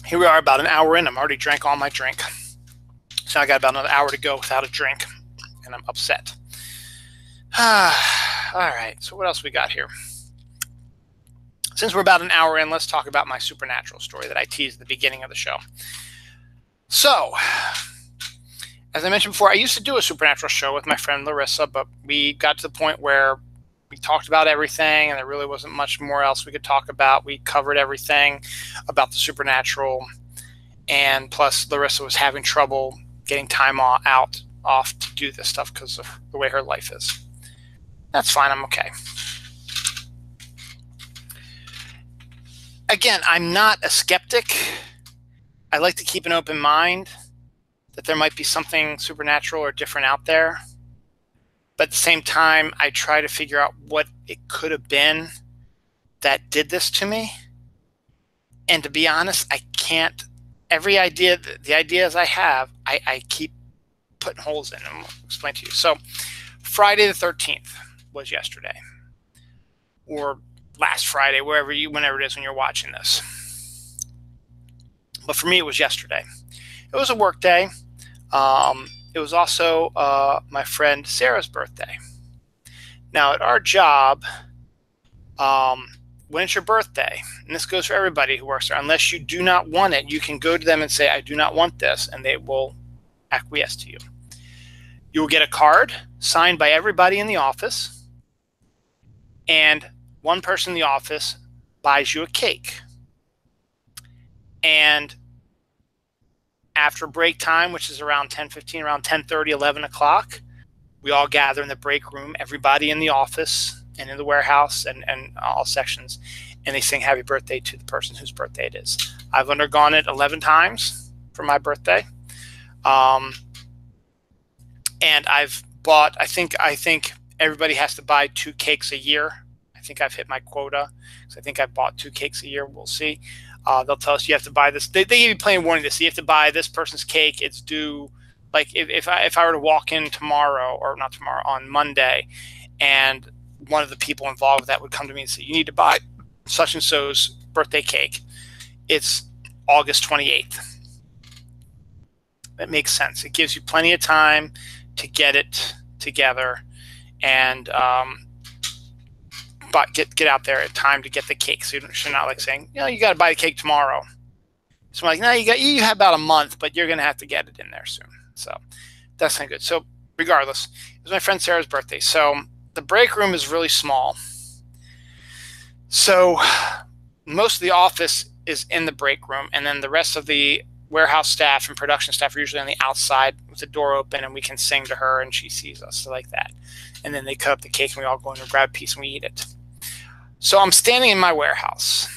Here we are about an hour in. I'm already drank all my drink. So I got about another hour to go without a drink, and I'm upset. All right, so what else we got here? Since we're about an hour in, let's talk about my supernatural story that I teased at the beginning of the show. So, as I mentioned before, I used to do a supernatural show with my friend Larissa, but we got to the point where we talked about everything, and there really wasn't much more else we could talk about. We covered everything about the supernatural, and plus Larissa was having trouble getting time off to do this stuff because of the way her life is. That's fine. I'm okay. Again, I'm not a skeptic. I like to keep an open mind that there might be something supernatural or different out there. But at the same time, I try to figure out what it could have been that did this to me. And to be honest, I can't. Every idea, the ideas I have, I keep putting holes in, and I'll explain to you. So Friday the 13th was yesterday, or last Friday, whenever it is when you're watching this. But for me, it was yesterday. It was a work day. It was also my friend Sarah's birthday. Now, at our job, when it's your birthday, and this goes for everybody who works there, unless you do not want it, you can go to them and say, I do not want this, and they will acquiesce to you. You will get a card signed by everybody in the office, and one person in the office buys you a cake. And after break time, which is around 10:15, around 10:30, 11 o'clock, we all gather in the break room, everybody in the office and in the warehouse and all sections, and they sing happy birthday to the person whose birthday it is. I've undergone it 11 times for my birthday. And I've bought, I think everybody has to buy 2 cakes a year. I think I've hit my quota. So I think I've bought 2 cakes a year. We'll see. They'll tell us you have to buy this. They give you plain warning this. You have to buy this person's cake. It's due. Like if I were to walk in tomorrow, or not tomorrow, on Monday, and one of the people involved with that would come to me and say, you need to buy such and so's birthday cake. It's August 28th. That makes sense. It gives you plenty of time to get it together and but get out there in time to get the cake. So you're not like saying, you got to buy the cake tomorrow. So I'm like, no, you have about a month, but you're going to have to get it in there soon. So that's not good. So regardless, it was my friend Sarah's birthday. So the break room is really small. So most of the office is in the break room, and then the rest of the warehouse staff and production staff are usually on the outside with the door open, and we can sing to her and she sees us, so like that. And then they cut up the cake and we all go in and grab a piece and we eat it. So I'm standing in my warehouse.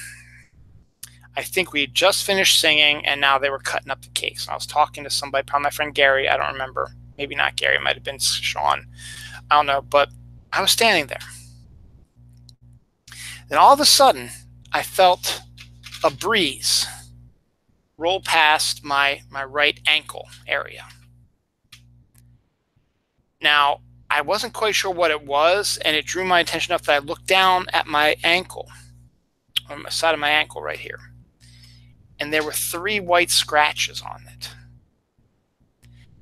I think we had just finished singing, and now they were cutting up the cakes. And I was talking to somebody, probably my friend Gary. I don't remember. Maybe not Gary. It might have been Sean. I don't know. But I was standing there. Then all of a sudden, I felt a breeze roll past my right ankle area. Now, I wasn't quite sure what it was, and it drew my attention enough that I looked down at my ankle, on the side of my ankle right here. And there were 3 white scratches on it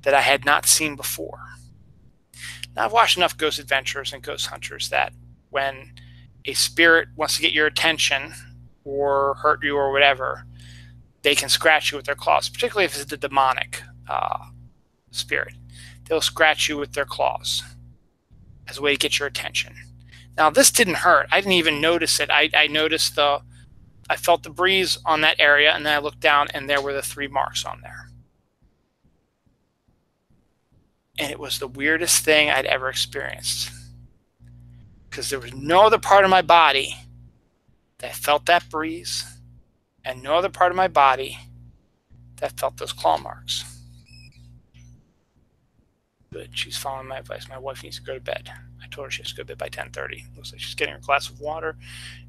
that I had not seen before. Now, I've watched enough Ghost Adventures and Ghost Hunters that when a spirit wants to get your attention or hurt you or whatever, they can scratch you with their claws, particularly if it's the demonic spirit. They'll scratch you with their claws as a way to get your attention. Now, this didn't hurt. I didn't even notice it. I noticed I felt the breeze on that area, and then I looked down, and there were the 3 marks on there. And it was the weirdest thing I'd ever experienced, because there was no other part of my body that felt that breeze, and no other part of my body that felt those claw marks. Good. She's following my advice. My wife needs to go to bed. I told her she has to go to bed by 10:30. Looks like she's getting her glass of water.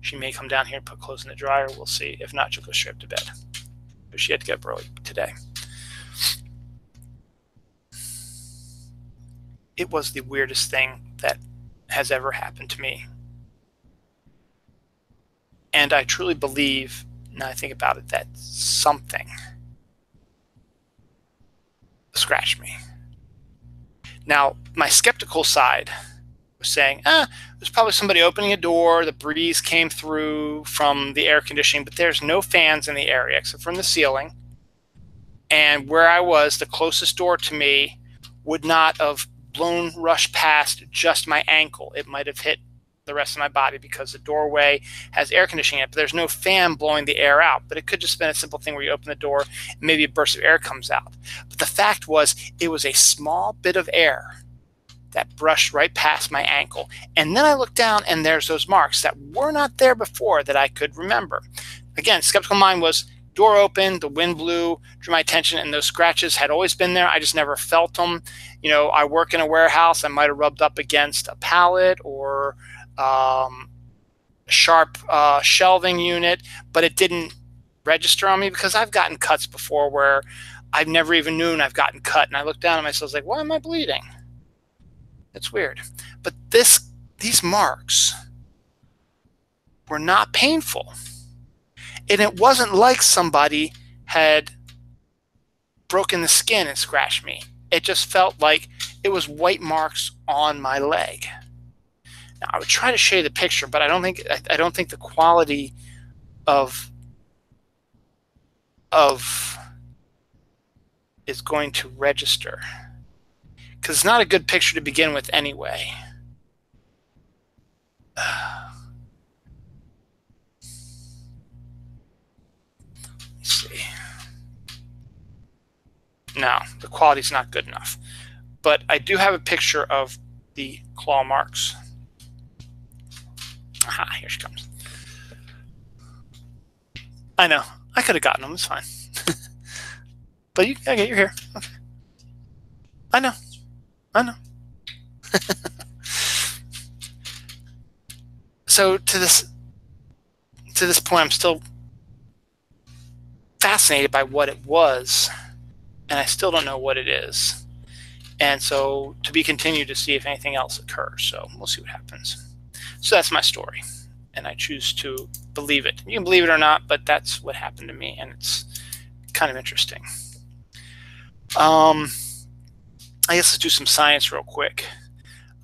She may come down here and put clothes in the dryer. We'll see. If not, she'll go straight up to bed. But she had to get up early today. It was the weirdest thing that has ever happened to me. And I truly believe, now I think about it, that something scratched me. Now, my skeptical side was saying, there's probably somebody opening a door, the breeze came through from the air conditioning, but there's no fans in the area except from the ceiling. And where I was, the closest door to me would not have rushed past just my ankle. It might have hit the rest of my body because the doorway has air conditioning in it, but there's no fan blowing the air out. But it could just have been a simple thing where you open the door and maybe a burst of air comes out. But the fact was, it was a small bit of air that brushed right past my ankle. And then I looked down and there's those marks that were not there before that I could remember. Again, skeptical mind was, door opened, the wind blew, drew my attention, and those scratches had always been there. I just never felt them. You know, I work in a warehouse. I might have rubbed up against a pallet or sharp shelving unit, but it didn't register on me because I've gotten cuts before where I've never even known I've gotten cut. And I looked down at myself, I was like, why am I bleeding? It's weird. But these marks were not painful. And it wasn't like somebody had broken the skin and scratched me. It just felt like it was white marks on my leg. Now, I would try to show you the picture, but I don't think the quality of is going to register, because it's not a good picture to begin with anyway. Let's see. No, the quality's not good enough. But I do have a picture of the claw marks. Aha, here she comes. I know. I could have gotten them. It's fine. But okay, you're here. Okay. I know. I know. So to this point, I'm still fascinated by what it was, and I still don't know what it is. And so to be continued to see if anything else occurs. So we'll see what happens. So that's my story, and I choose to believe it. You can believe it or not, but that's what happened to me, and it's kind of interesting. I guess let's do some science real quick.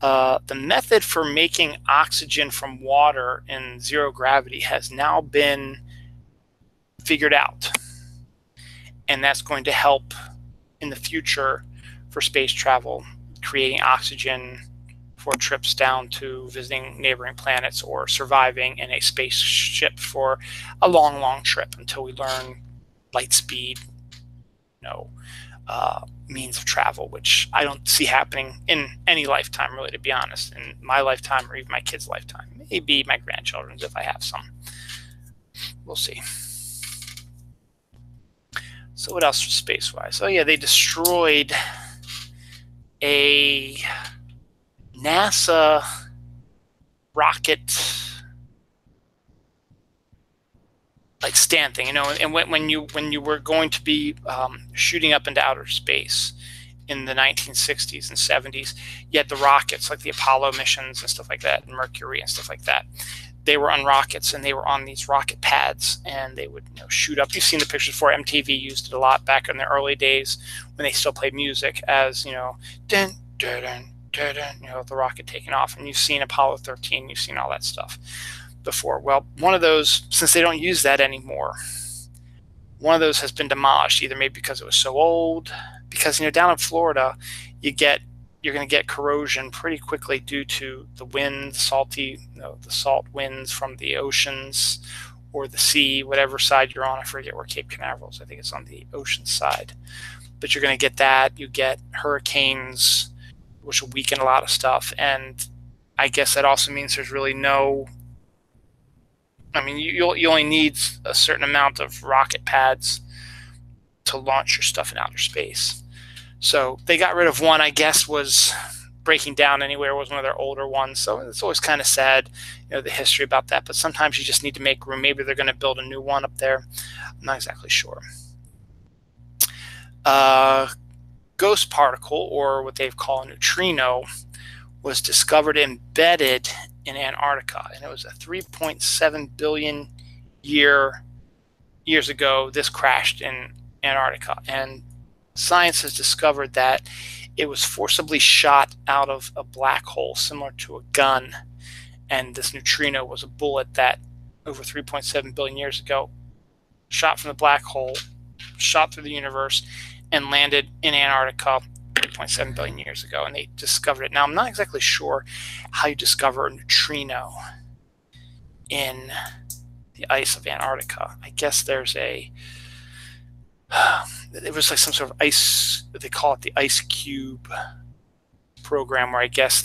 The method for making oxygen from water in zero gravity has now been figured out, and that's going to help in the future for space travel, creating oxygen for trips down to visiting neighboring planets or surviving in a spaceship for a long, long trip until we learn light speed, means of travel, which I don't see happening in any lifetime, really, to be honest, in my lifetime or even my kids' lifetime. Maybe my grandchildren's if I have some. We'll see. So what else for space-wise? Oh yeah, they destroyed a NASA rocket like stand thing, and when you were going to be shooting up into outer space in the 1960s and 70s, you had the rockets like the Apollo missions and stuff like that, and Mercury and stuff like that. They were on rockets, and they were on these rocket pads, and they would shoot up. You've seen the pictures before. MTV used it a lot back in the early days when they still played music as dun, dun, dun, dun, dun, the rocket taking off. And you've seen Apollo 13, you've seen all that stuff before. Well, one of those, since they don't use that anymore, one of those has been demolished, either maybe because it was so old, because down in Florida you're going to get corrosion pretty quickly due to the wind, the salt winds from the oceans or the sea, whatever side you're on. I forget where Cape Canaveral is. I think it's on the ocean side. But you're going to get that. You get hurricanes, which will weaken a lot of stuff. And I guess that also means there's really no, you only need a certain amount of rocket pads to launch your stuff in outer space. So they got rid of one, I guess, was breaking down anywhere, was one of their older ones. So it's always kind of sad, the history about that. But sometimes you just need to make room. Maybe they're going to build a new one up there. I'm not exactly sure. Ghost particle, or what they call a neutrino, was discovered embedded in Antarctica, and it was a 3.7 billion years ago. This crashed in Antarctica, and science has discovered that it was forcibly shot out of a black hole similar to a gun, and this neutrino was a bullet that over 3.7 billion years ago shot from the black hole, shot through the universe, and landed in Antarctica 3.7 billion years ago, and they discovered it. Now, I'm not exactly sure how you discover a neutrino in the ice of Antarctica. I guess there's it was like some sort of ice, they call it the ice cube program, where I guess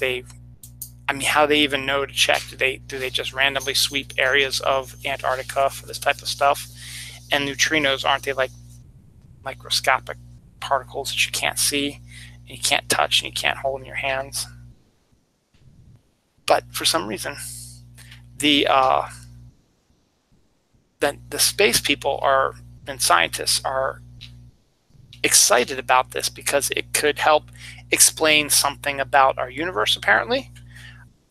how they even know to check? Do they just randomly sweep areas of Antarctica for this type of stuff? And neutrinos, aren't they like microscopic particles that you can't see, and you can't touch, and you can't hold in your hands? But for some reason, the space people and scientists are excited about this because it could help explain something about our universe, apparently.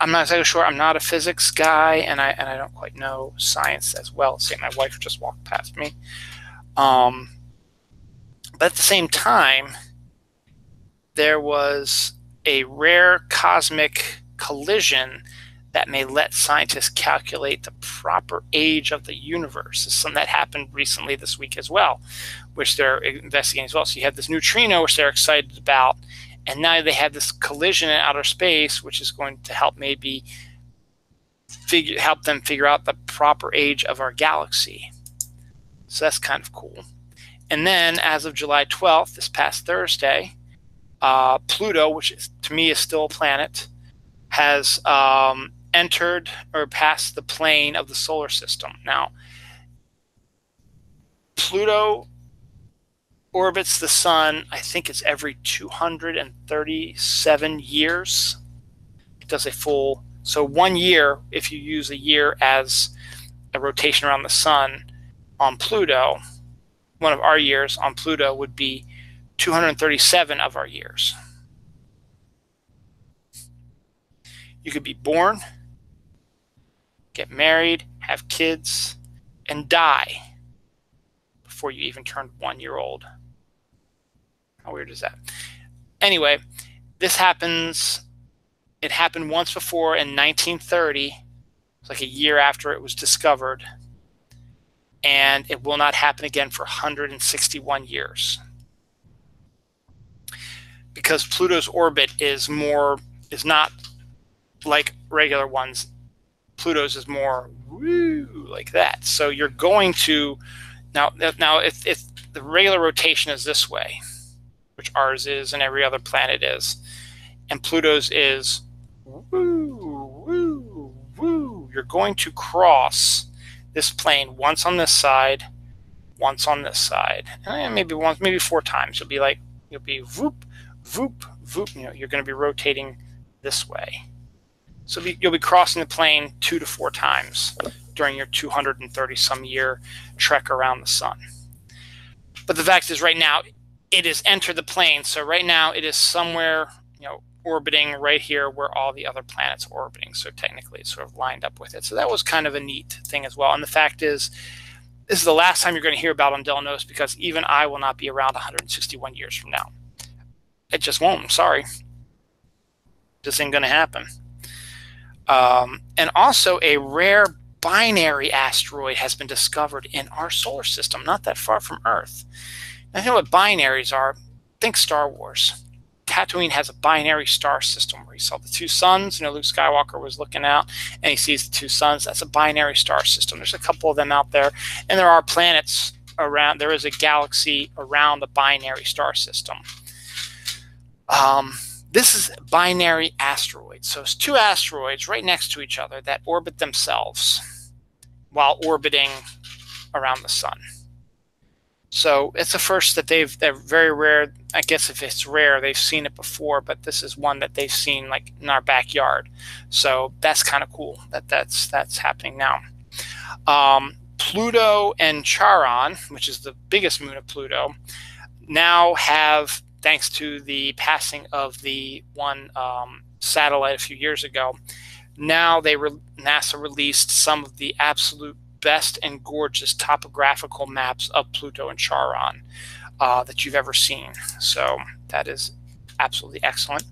I'm not exactly sure. I'm not a physics guy, and I don't quite know science as well. See, my wife just walked past me. But at the same time, there was a rare cosmic collision that may let scientists calculate the proper age of the universe. This is something that happened recently this week as well, which they're investigating as well. So you have this neutrino, which they're excited about, and now they have this collision in outer space, which is going to help maybe help them figure out the proper age of our galaxy. So that's kind of cool. And then, as of July 12th, this past Thursday, Pluto, which to me is still a planet, has entered or passed the plane of the solar system. Now, Pluto orbits the sun, I think it's every 237 years. It does a full, so 1 year, if you use a year as a rotation around the sun on Pluto, one of our years on Pluto would be 237 of our years. You could be born, get married, have kids, and die before you even turn 1 year old. How weird is that? Anyway, this happens. It happened once before in 1930. It's like a year after it was discovered. And it will not happen again for 161 years. Because Pluto's orbit is not like regular ones. Pluto's is more woo, like that. So you're going to now if the regular rotation is this way, which ours is and every other planet is, and Pluto's is woo, woo, woo, you're going to cross this plane once on this side, once on this side, and maybe 4 times. You'll be voop, voop, voop. You're going to be rotating this way. So you'll be crossing the plane 2 to 4 times during your 230-some year trek around the sun. But the fact is, right now, it has entered the plane. So right now, it is somewhere, orbiting right here where all the other planets are orbiting. So technically, it's sort of lined up with it. So that was kind of a neat thing as well. And the fact is, this is the last time you're going to hear about Delnos, because even I will not be around 161 years from now. It just won't. I'm sorry. This ain't going to happen. And also, a rare binary asteroid has been discovered in our solar system, not that far from Earth. Now, you know what binaries are? Think Star Wars. Tatooine has a binary star system where you saw the 2 suns. Luke Skywalker was looking out, and he sees the 2 suns. That's a binary star system. There's a couple of them out there, and there are planets around. There is a galaxy around the binary star system. This is binary asteroids. So it's 2 asteroids right next to each other that orbit themselves while orbiting around the sun. So it's a first that they're very rare. I guess if it's rare, they've seen it before, but this is one that they've seen like in our backyard. So that's kind of cool that that's happening now. Pluto and Charon, which is the biggest moon of Pluto, now have, thanks to the passing of the one satellite a few years ago, now NASA released some of the absolute best and gorgeous topographical maps of Pluto and Charon that you've ever seen. So that is absolutely excellent.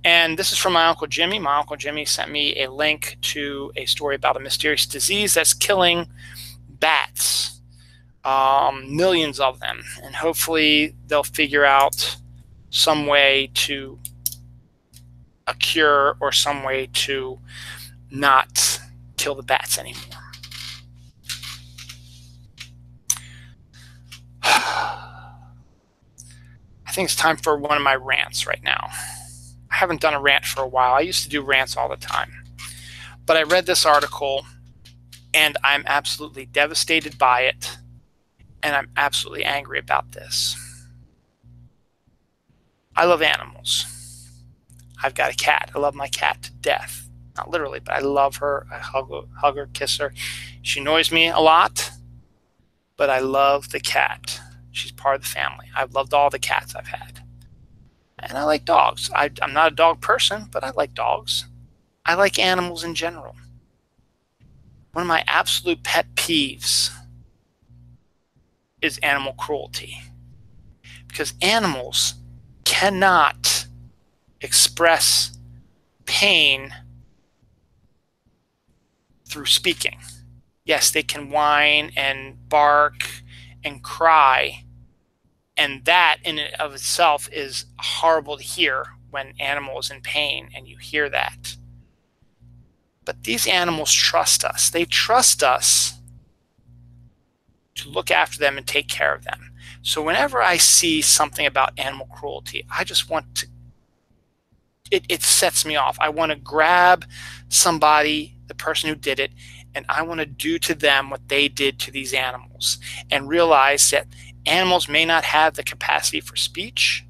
And this is from my Uncle Jimmy. My Uncle Jimmy sent me a link to a story about a mysterious disease that's killing bats, millions of them. And hopefully they'll figure out some way to a cure or some way to not kill the bats anymore. I think it's time for one of my rants right now. I haven't done a rant for a while. I used to do rants all the time. But I read this article, and I'm absolutely devastated by it, and I'm absolutely angry about this. I love animals. I've got a cat. I love my cat to death. Not literally, but I love her. I hug her, kiss her. She annoys me a lot, but I love the cat. She's part of the family. I've loved all the cats I've had. And I like dogs. I'm not a dog person, but I like dogs. I like animals in general. One of my absolute pet peeves is animal cruelty. Because animals cannot express pain through speaking. Yes, they can whine and bark and cry, and that in and of itself is horrible to hear when animal is in pain and you hear that. But these animals trust us. They trust us to look after them and take care of them. So whenever I see something about animal cruelty, I just want to, it sets me off. I want to grab somebody, the person who did it, and I want to do to them what they did to these animals, and realize that animals may not have the capacity for speech,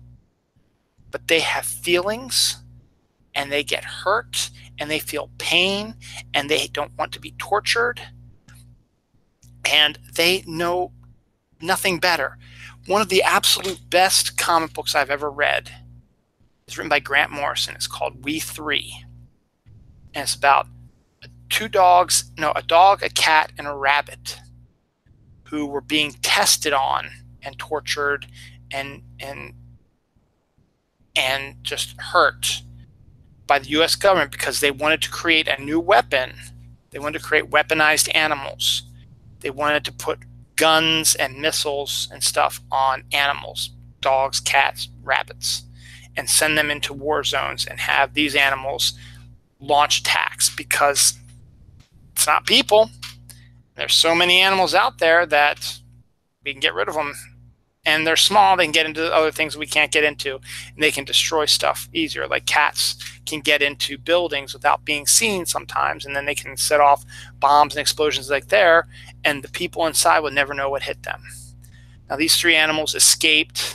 but they have feelings, and they get hurt, and they feel pain, and they don't want to be tortured, and they know nothing better. One of the absolute best comic books I've ever read is written by Grant Morrison. It's called We Three, and it's about a dog, a cat, and a rabbit who were being tested on and tortured and just hurt by the U.S. government because they wanted to create a new weapon. They wanted to create weaponized animals. They wanted to put guns and missiles and stuff on animals, dogs, cats, rabbits, and send them into war zones and have these animals launch attacks because it's not people. There's so many animals out there that we can get rid of them. And they're small. They can get into other things we can't get into. And they can destroy stuff easier. Like cats can get into buildings without being seen sometimes. And then they can set off bombs and explosions like there. And the people inside will never know what hit them. Now, these three animals escaped.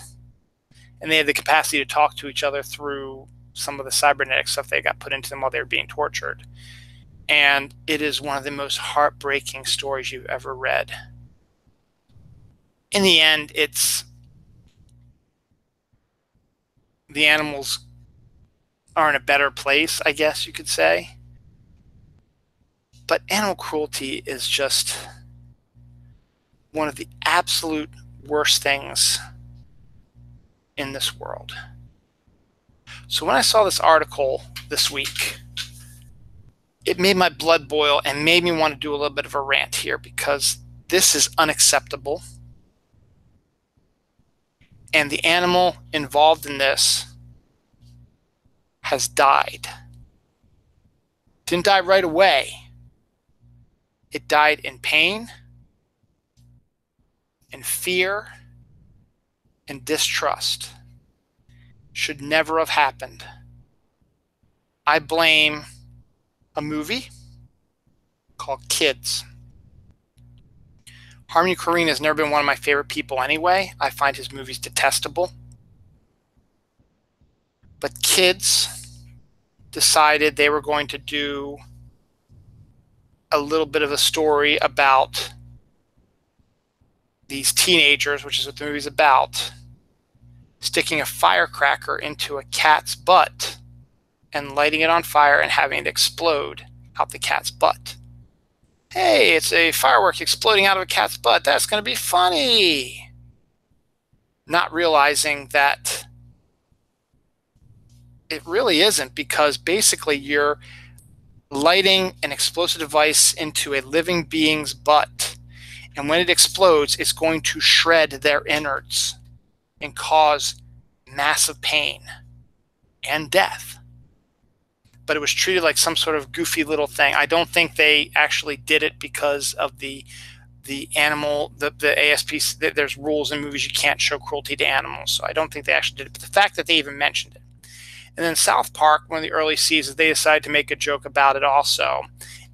And they had the capacity to talk to each other through some of the cybernetic stuff they got put into them while they were being tortured. And it is one of the most heartbreaking stories you've ever read. In the end, it's the animals are in a better place, I guess you could say. But animal cruelty is just one of the absolute worst things in this world. So when I saw this article this week, it made my blood boil and made me want to do a little bit of a rant here because this is unacceptable. And the animal involved in this has died. Didn't die right away. It died in pain, in fear, and distrust. Should never have happened. I blame a movie called Kids. Harmony Korine has never been one of my favorite people anyway. I find his movies detestable. But kids decided they were going to do a little bit of a story about these teenagers, which is what the movie's about, sticking a firecracker into a cat's butt and lighting it on fire and having it explode out the cat's butt. Hey, it's a firework exploding out of a cat's butt. That's going to be funny. Not realizing that it really isn't, because basically you're lighting an explosive device into a living being's butt. And when it explodes, it's going to shred their innards and cause massive pain and death. But it was treated like some sort of goofy little thing. I don't think they actually did it because of the animal, the ASP. There's rules in movies you can't show cruelty to animals. So I don't think they actually did it. But the fact that they even mentioned it. And then South Park, one of the early seasons, they decided to make a joke about it also.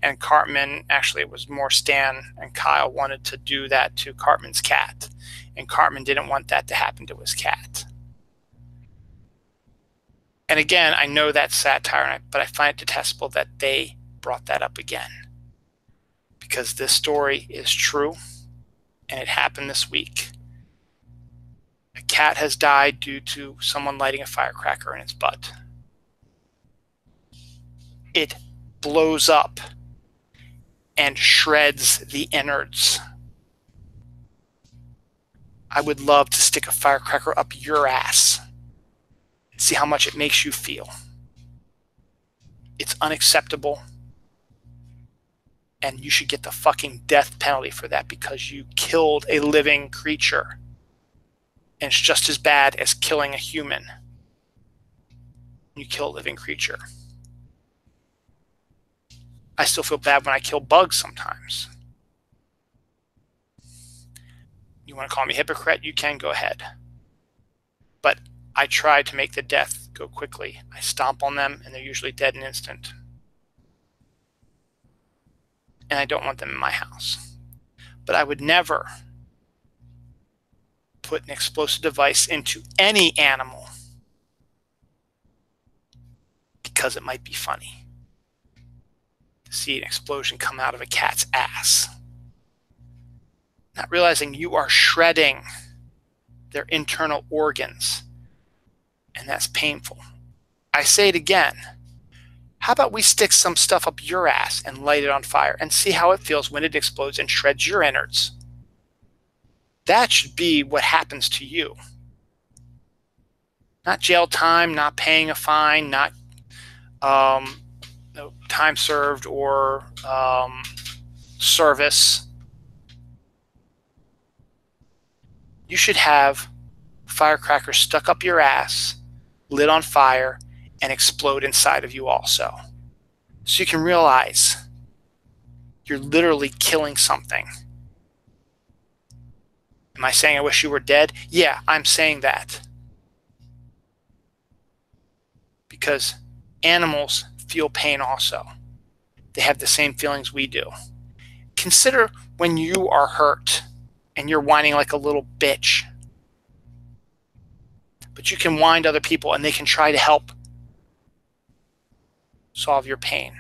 And Cartman, actually it was more Stan and Kyle, wanted to do that to Cartman's cat. And Cartman didn't want that to happen to his cat. And again, I know that's satire, but I find it detestable that they brought that up again. Because this story is true, and it happened this week. A cat has died due to someone lighting a firecracker in its butt. It blows up and shreds the innards. I would love to stick a firecracker up your ass and see how much it makes you feel. It's unacceptable. And you should get the fucking death penalty for that, because you killed a living creature. And it's just as bad as killing a human. You kill a living creature. I still feel bad when I kill bugs sometimes. You want to call me a hypocrite? You can, go ahead. But I try to make the death go quickly. I stomp on them, and they're usually dead in an instant. And I don't want them in my house. But I would never put an explosive device into any animal because it might be funny to see an explosion come out of a cat's ass. Not realizing you are shredding their internal organs, and that's painful. I say it again. How about we stick some stuff up your ass and light it on fire and see how it feels when it explodes and shreds your innards? That should be what happens to you. Not jail time, not paying a fine, not time served or service. You should have firecrackers stuck up your ass, lit on fire, and explode inside of you also. So you can realize you're literally killing something. Am I saying I wish you were dead? Yeah, I'm saying that. Because animals feel pain also. They have the same feelings we do. Consider when you are hurt and you're whining like a little bitch. But you can whine to other people and they can try to help solve your pain.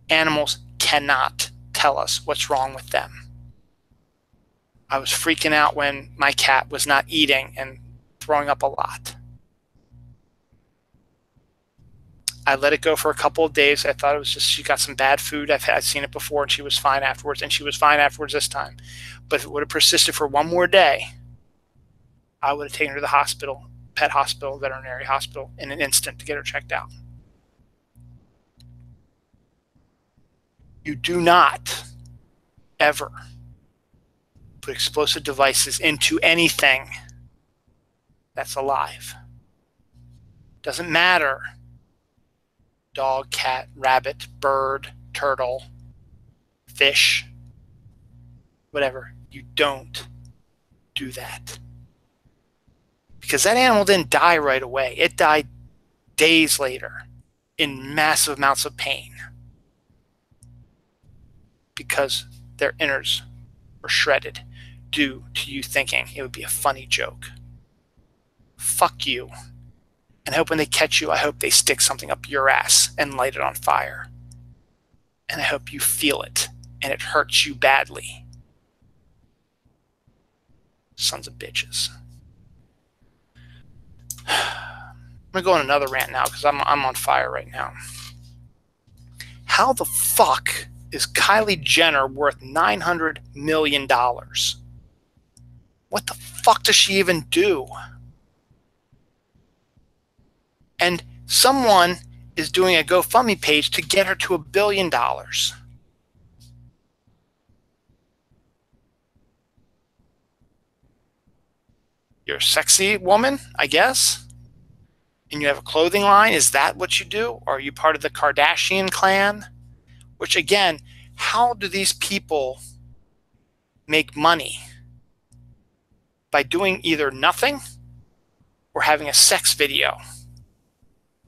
Animals cannot tell us what's wrong with them. I was freaking out when my cat was not eating and throwing up a lot. I let it go for a couple of days. I thought it was just she got some bad food. I'd seen it before, and she was fine afterwards, and she was fine afterwards this time. But if it would have persisted for one more day, I would have taken her to the hospital, pet hospital, veterinary hospital, in an instant to get her checked out. You do not ever put explosive devices into anything that's alive. Doesn't matter. Dog, cat, rabbit, bird, turtle, fish, whatever. You don't do that. Because that animal didn't die right away. It died days later in massive amounts of pain because their innards were shredded. do to you thinking it would be a funny joke. Fuck you. And I hope when they catch you, I hope they stick something up your ass and light it on fire. And I hope you feel it and it hurts you badly. Sons of bitches. I'm going to go on another rant now because I'm on fire right now. How the fuck is Kylie Jenner worth $900 million? What the fuck does she even do? And someone is doing a GoFundMe page to get her to $1 billion. You're a sexy woman, I guess, and you have a clothing line. Is that what you do? Or are you part of the Kardashian clan? Which, again, how do these people make money? By doing either nothing or having a sex video.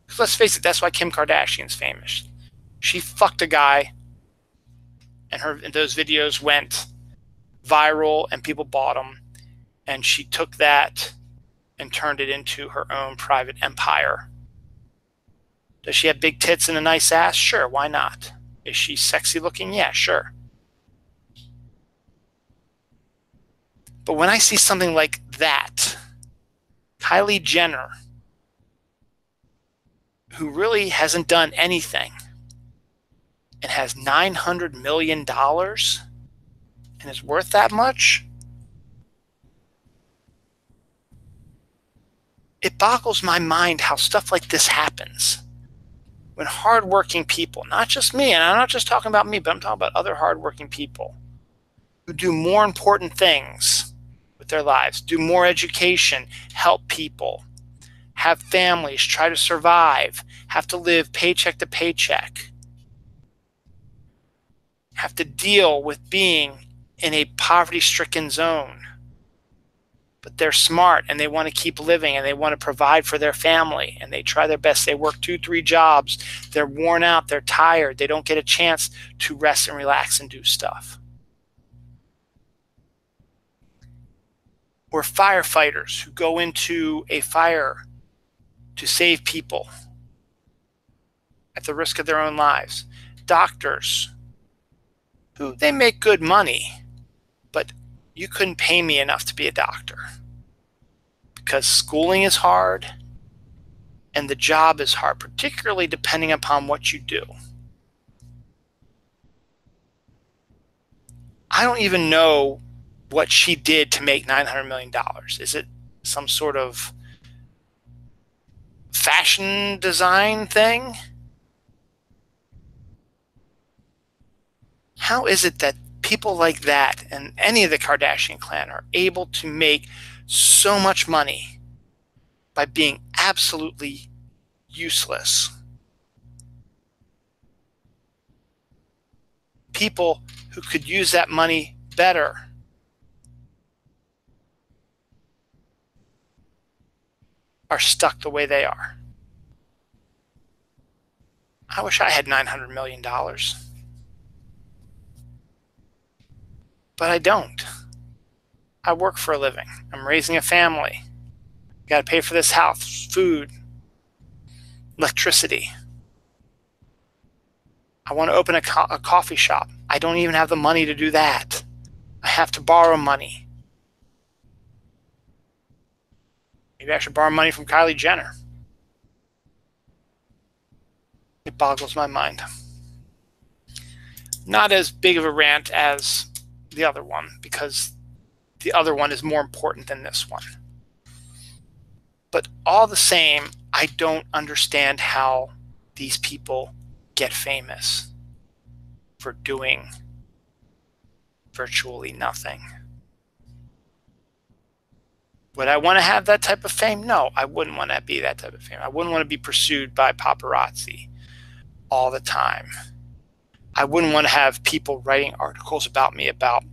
Because let's face it, that's why Kim Kardashian's famous. She fucked a guy, and those videos went viral, and people bought them. And she took that and turned it into her own private empire. Does she have big tits and a nice ass? Sure, why not? Is she sexy looking? Yeah, sure. But when I see something like that, Kylie Jenner, who really hasn't done anything and has $900 million and is worth that much, it boggles my mind how stuff like this happens. When hardworking people, not just me, and I'm not just talking about me, but I'm talking about other hardworking people who do more important things with their lives, do more education, help people, have families, try to survive, have to live paycheck to paycheck, have to deal with being in a poverty-stricken zone. But they're smart and they want to keep living and they want to provide for their family and they try their best. They work 2-3 jobs. They're worn out. They're tired. They don't get a chance to rest and relax and do stuff. Or firefighters who go into a fire to save people at the risk of their own lives. Doctors who they make good money, but you couldn't pay me enough to be a doctor because schooling is hard and the job is hard, particularly depending upon what you do. I don't even know what she did to make $900 million. Is it some sort of fashion design thing? How is it that people like that and any of the Kardashian clan are able to make so much money by being absolutely useless? People who could use that money better are stuck the way they are. I wish I had $900 million. But I don't. I work for a living. I'm raising a family. Got to pay for this house, food, electricity. I want to open a coffee shop. I don't even have the money to do that. I have to borrow money. Maybe I should borrow money from Kylie Jenner. It boggles my mind. Not as big of a rant as the other one, because the other one is more important than this one. But all the same, I don't understand how these people get famous for doing virtually nothing. Would I want to have that type of fame? No, I wouldn't want to be that type of fame. I wouldn't want to be pursued by paparazzi all the time. I wouldn't want to have people writing articles about me about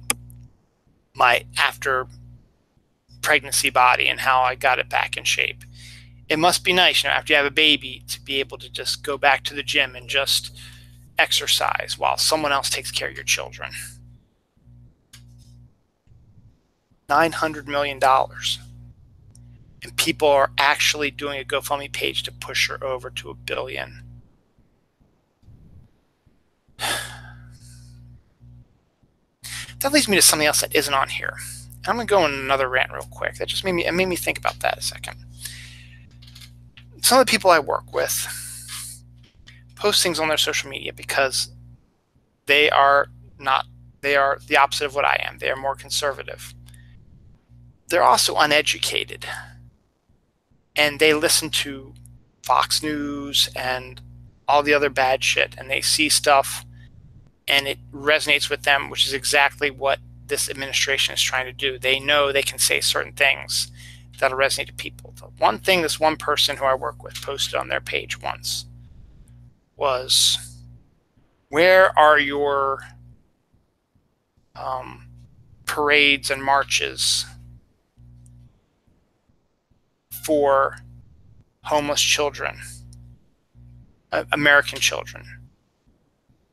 my after pregnancy body and how I got it back in shape. It must be nice, after you have a baby, to be able to just go back to the gym and just exercise while someone else takes care of your children. $900 million. And people are actually doing a GoFundMe page to push her over to $1 billion. That leads me to something else that isn't on here. I'm going to go on another rant real quick. That just made me think about that a second. Some of the people I work with post things on their social media because they are the opposite of what I am. They are more conservative. They're also uneducated. And they listen to Fox News and all the other bad shit. And they see stuff and it resonates with them, which is exactly what this administration is trying to do. They know they can say certain things that'll resonate to people. The one thing this one person who I work with posted on their page once was, where are your parades and marches for homeless children, American children,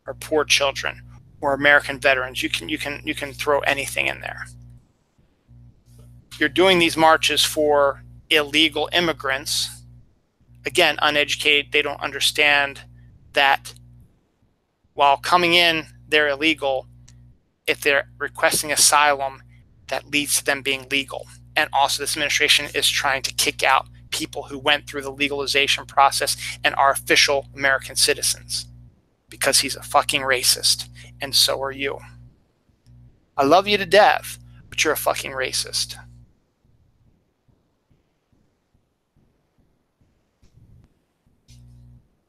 or poor children, or American veterans? You can throw anything in there. You're doing these marches for illegal immigrants. Again, uneducated. They don't understand that while coming in, they're illegal. If they're requesting asylum, that leads to them being legal. And also, this administration is trying to kick out people who went through the legalization process and are official American citizens, because he's a fucking racist, and so are you. I love you to death, but you're a fucking racist.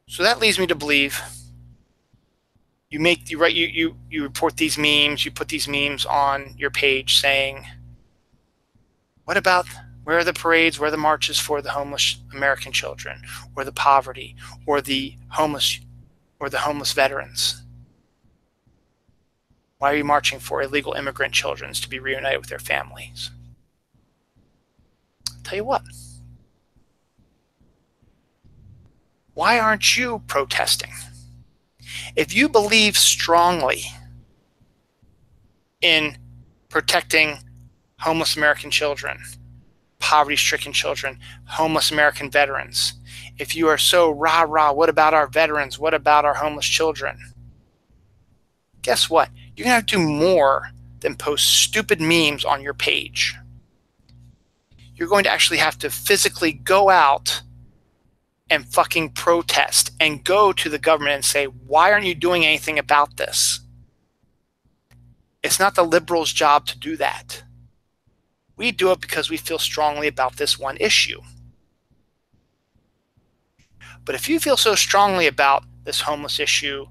So that leads me to believe you report these memes, you put these memes on your page saying, what about, where are the parades, where are the marches for the homeless American children, or the poverty, or the homeless veterans? Why are you marching for illegal immigrant children to be reunited with their families? I'll tell you what. Why aren't you protesting? If you believe strongly in protecting homeless American children, poverty-stricken children, homeless American veterans, if you are so rah-rah, what about our veterans? What about our homeless children? Guess what? You're going to have to do more than post stupid memes on your page. You're going to actually have to physically go out and fucking protest and go to the government and say, why aren't you doing anything about this? It's not the liberals' job to do that. We do it because we feel strongly about this one issue. But if you feel so strongly about this homeless issue,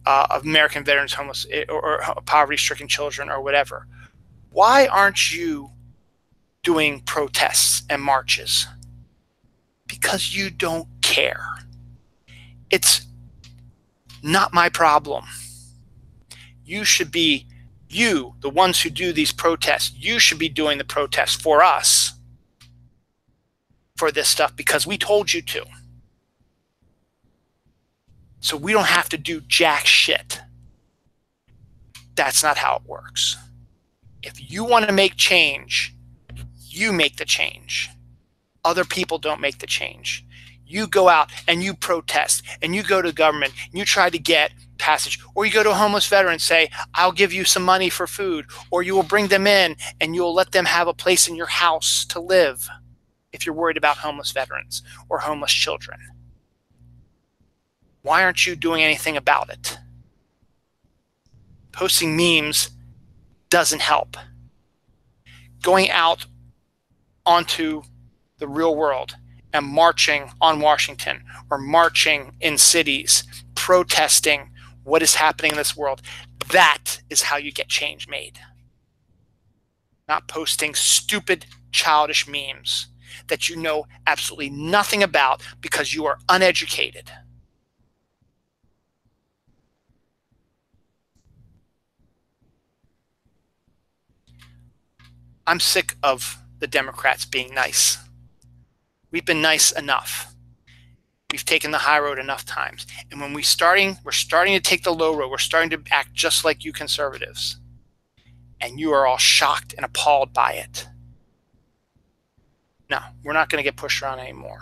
of American veterans, homeless, or poverty-stricken children, or whatever, why aren't you doing protests and marches? Because you don't care. It's not my problem. You should be, the ones who do these protests, you should be doing the protests for us for this stuff because we told you to. So we don't have to do jack shit. That's not how it works. If you want to make change, you make the change. Other people don't make the change. You go out and you protest and you go to government and you try to get passage, or you go to a homeless veteran and say, I'll give you some money for food, or you will bring them in and you'll let them have a place in your house to live if you're worried about homeless veterans or homeless children. Why aren't you doing anything about it? Posting memes doesn't help. Going out onto the real world and marching on Washington or marching in cities, protesting what is happening in this world, that is how you get change made. Not posting stupid, childish memes that you know absolutely nothing about because you are uneducated. I'm sick of the Democrats being nice. We've been nice enough. We've taken the high road enough times. And when we're starting to take the low road. We're starting to act just like you conservatives. and you are all shocked and appalled by it. No, we're not going to get pushed around anymore.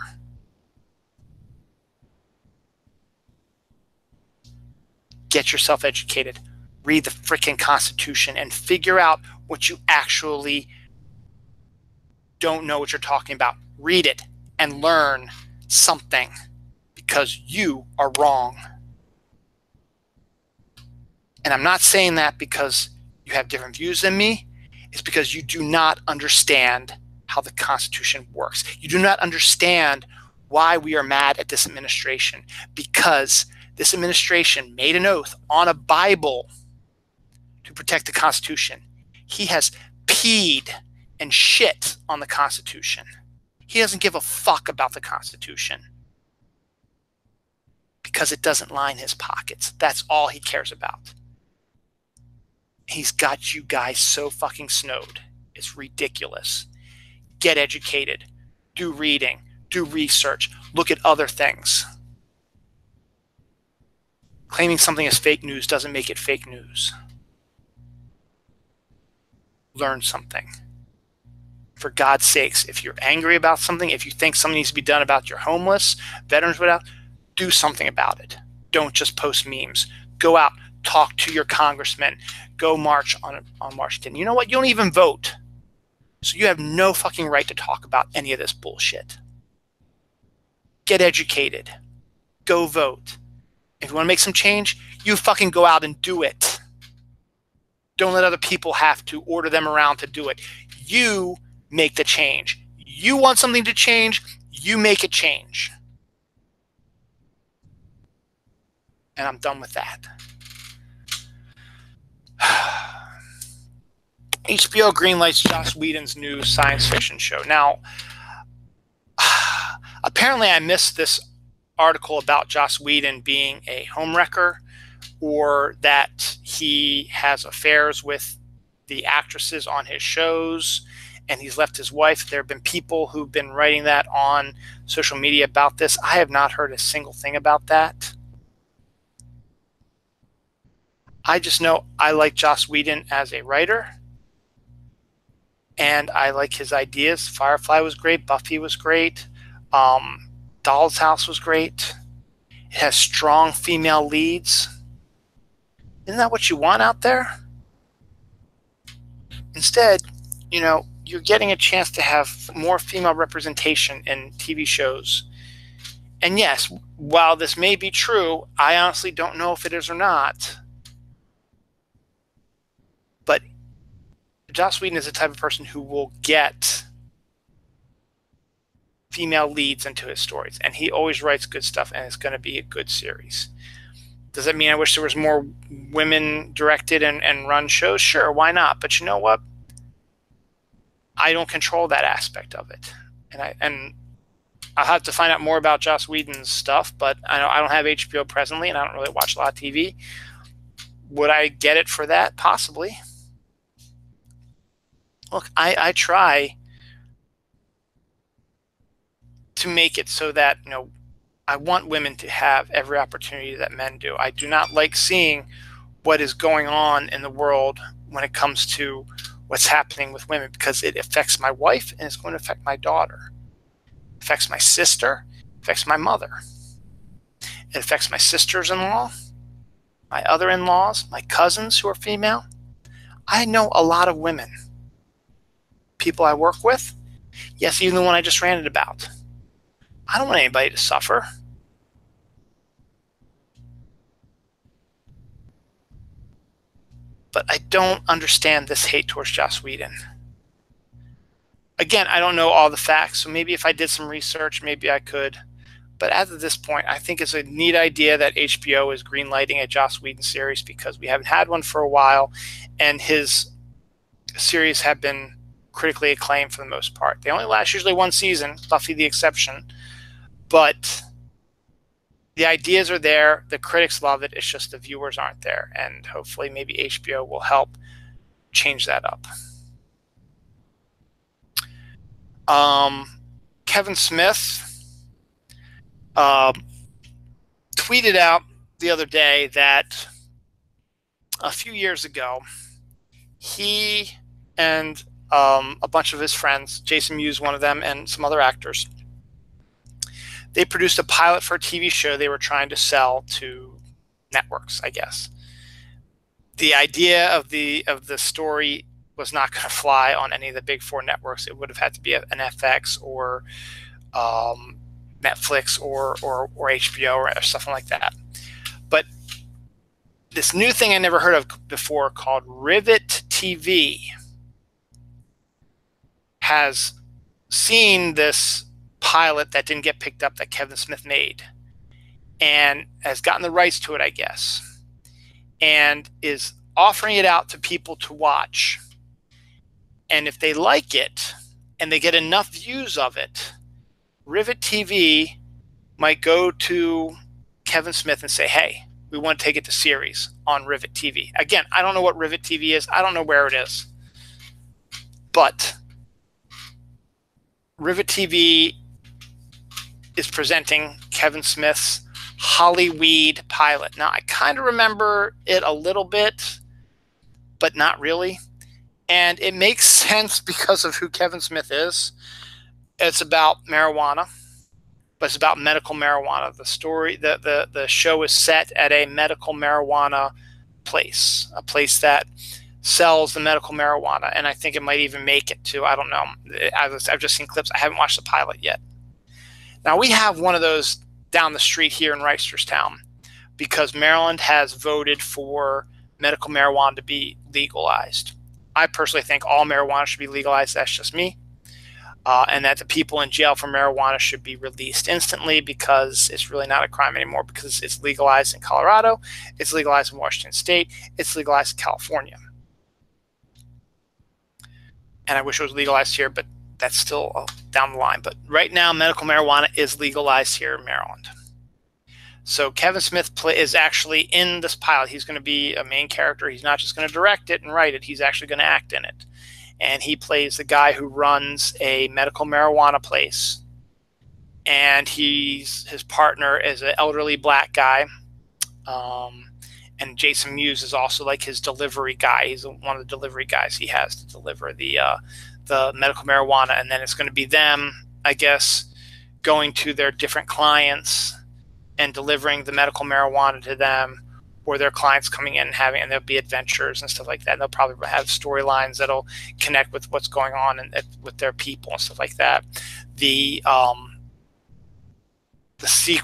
Get yourself educated. Read the freaking Constitution and figure out what you actually don't know what you're talking about. Read it and learn something, because you are wrong. And I'm not saying that because you have different views than me. It's because you do not understand how the Constitution works. You do not understand why we are mad at this administration, because this administration made an oath on a Bible to protect the Constitution. He has peed and shit on the Constitution. He doesn't give a fuck about the Constitution because it doesn't line his pockets. That's all he cares about. He's got you guys so fucking snowed. It's ridiculous. Get educated. Do reading. Do research. Look at other things. Claiming something is fake news doesn't make it fake news. Learn something. For God's sakes, if you're angry about something, if you think something needs to be done about your homeless, veterans, without, do something about it. Don't just post memes. Go out, talk to your congressman. Go march on March 10th. You know what? You don't even vote. So you have no fucking right to talk about any of this bullshit. Get educated. Go vote. If you want to make some change, you fucking go out and do it. Don't let other people have to order them around to do it. You make the change. You want something to change, you make it change. And I'm done with that. HBO greenlights Joss Whedon's new science fiction show. Now, apparently I missed this article about Joss Whedon being a homewrecker, or that he has affairs with the actresses on his shows and he's left his wife. There have been people who've been writing that on social media about this. I have not heard a single thing about that. I just know I like Joss Whedon as a writer, and I like his ideas. Firefly was great. Buffy was great. Doll's House was great. It has strong female leads. Isn't that what you want out there? Instead, you know, you're getting a chance to have more female representation in TV shows. And yes, while this may be true, I honestly don't know if it is or not. But Joss Whedon is the type of person who will get female leads into his stories. And he always writes good stuff, and it's going to be a good series. Does that mean I wish there was more women directed and run shows? Sure, why not? But you know what? I don't control that aspect of it. And I'll have to find out more about Joss Whedon's stuff, but I don't have HBO presently, and I don't really watch a lot of TV. Would I get it for that? Possibly. Look, I try to make it so that, you know, I want women to have every opportunity that men do. I do not like seeing what is going on in the world when it comes to what's happening with women, because it affects my wife and it's going to affect my daughter. It affects my sister, it affects my mother. It affects my sisters-in-law, my other in-laws, my cousins who are female. I know a lot of women. People I work with, yes, even the one I just ranted about. I don't want anybody to suffer. But I don't understand this hate towards Joss Whedon. Again, I don't know all the facts, so maybe if I did some research, maybe I could. But as of this point, I think it's a neat idea that HBO is greenlighting a Joss Whedon series, because we haven't had one for a while, and his series have been critically acclaimed for the most part. They only last usually one season, Buffy the exception. But the ideas are there. The critics love it. It's just the viewers aren't there. And hopefully maybe HBO will help change that up. Kevin Smith tweeted out the other day that a few years ago, he and a bunch of his friends, Jason Mewes, one of them, and some other actors, they produced a pilot for a TV show they were trying to sell to networks, I guess. The idea of the story was not going to fly on any of the big four networks. It would have had to be an FX or Netflix or HBO or something like that. But this new thing I never heard of before called Rivet TV has seen this pilot that didn't get picked up that Kevin Smith made and has gotten the rights to it, I guess, and is offering it out to people to watch. And if they like it and they get enough views of it, Rivet TV might go to Kevin Smith and say, hey, we want to take it to series on Rivet TV. Again, I don't know what Rivet TV is. I don't know where it is. But Rivet TV is presenting Kevin Smith's Hollyweed pilot. Now, I kind of remember it a little bit, but not really. And it makes sense because of who Kevin Smith is. It's about marijuana, but it's about medical marijuana. The story, the show is set at a medical marijuana place, a place that sells the medical marijuana. And I think it might even make it to, I don't know. I've just seen clips. I haven't watched the pilot yet. Now, we have one of those down the street here in Reisterstown because Maryland has voted for medical marijuana to be legalized. I personally think all marijuana should be legalized. That's just me. And that the people in jail for marijuana should be released instantly because it's really not a crime anymore because it's legalized in Colorado, it's legalized in Washington State, it's legalized in California. And I wish it was legalized here, but that's still down the line. But right now, medical marijuana is legalized here in Maryland. So Kevin Smith is actually in this pilot. He's going to be a main character. He's not just going to direct it and write it. He's actually going to act in it. And he plays the guy who runs a medical marijuana place. And his partner is an elderly black guy. And Jason Mewes is also like his delivery guy. He's one of the delivery guys he has to deliver the medical marijuana. And then it's going to be them, I guess, going to their different clients and delivering the medical marijuana to them, or their clients coming in and there'll be adventures and stuff like that. And they'll probably have storylines that'll connect with what's going on and with their people and stuff like that. The sneak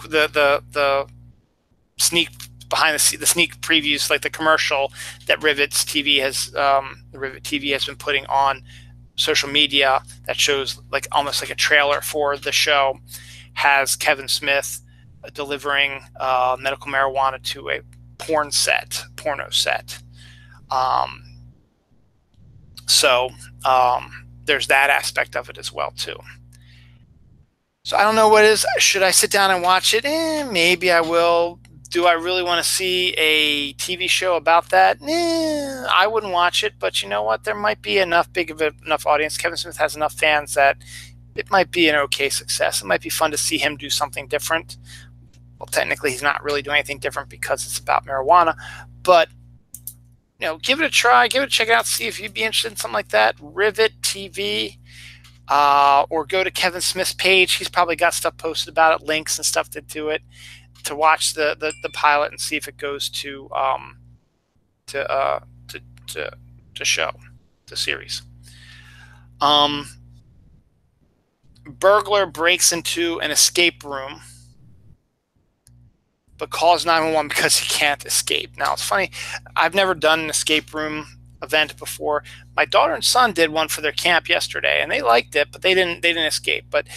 behind the sneak previews, like the commercial that Rivet TV has been putting on social media that shows like almost like a trailer for the show, has Kevin Smith delivering medical marijuana to a porno set. So there's that aspect of it as well too. So I don't know what it is. Should I sit down and watch it? Maybe I will. Do I really want to see a TV show about that? I wouldn't watch it, but you know what? There might be enough audience. Kevin Smith has enough fans that it might be an okay success. It might be fun to see him do something different. Well, technically, he's not really doing anything different because it's about marijuana. But, you know, give it a try. Give it a check out. See if you'd be interested in something like that. Rivet TV. Or go to Kevin Smith's page. He's probably got stuff posted about it, links and stuff to do it, to watch the pilot and see if it goes to show, to series. Burglar breaks into an escape room but calls 911 because he can't escape. Now, it's funny. I've never done an escape room event before. My daughter and son did one for their camp yesterday, and they liked it, but they didn't escape. But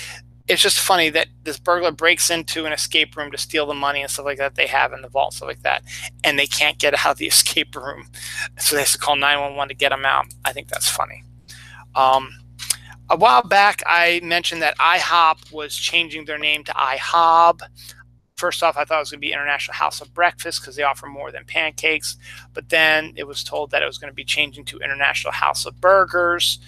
it's just funny that this burglar breaks into an escape room to steal the money and stuff like that they have in the vault, stuff like that, and they can't get out of the escape room. So they have to call 911 to get them out. I think that's funny. A while back, I mentioned that IHOP was changing their name to IHOB. First off, I thought it was going to be International House of Breakfast because they offer more than pancakes. But then it was told that it was going to be changing to International House of Burgers.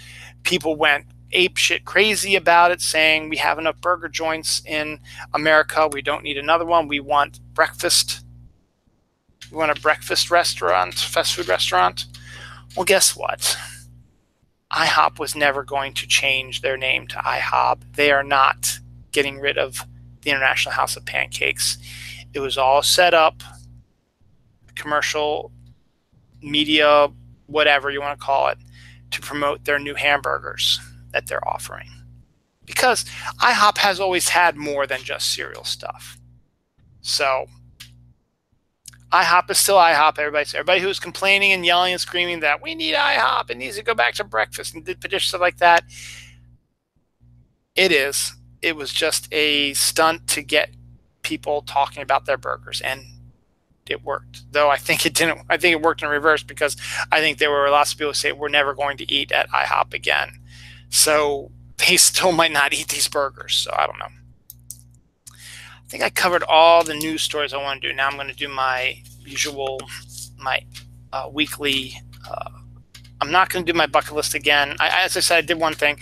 People went apeshit crazy about it, saying we have enough burger joints in America. We don't need another one. We want breakfast. We want a breakfast restaurant, fast food restaurant. Well, guess what? IHOP was never going to change their name to IHOP. They are not getting rid of the International House of Pancakes. It was all set up, commercial, media, whatever you want to call it, to promote their new hamburgers that they're offering. Because IHOP has always had more than just cereal stuff. So IHOP is still IHOP. Everybody who was complaining and yelling and screaming that we need IHOP, it needs to go back to breakfast and did petitions stuff like that. It is. It was just a stunt to get people talking about their burgers, and it worked. Though I think it didn't. I think it worked in reverse, because I think there were lots of people who say we're never going to eat at IHOP again. So they still might not eat these burgers. So I don't know. I think I covered all the news stories I want to do. Now I'm going to do my usual, weekly. I'm not going to do my bucket list again. As I said, I did one thing.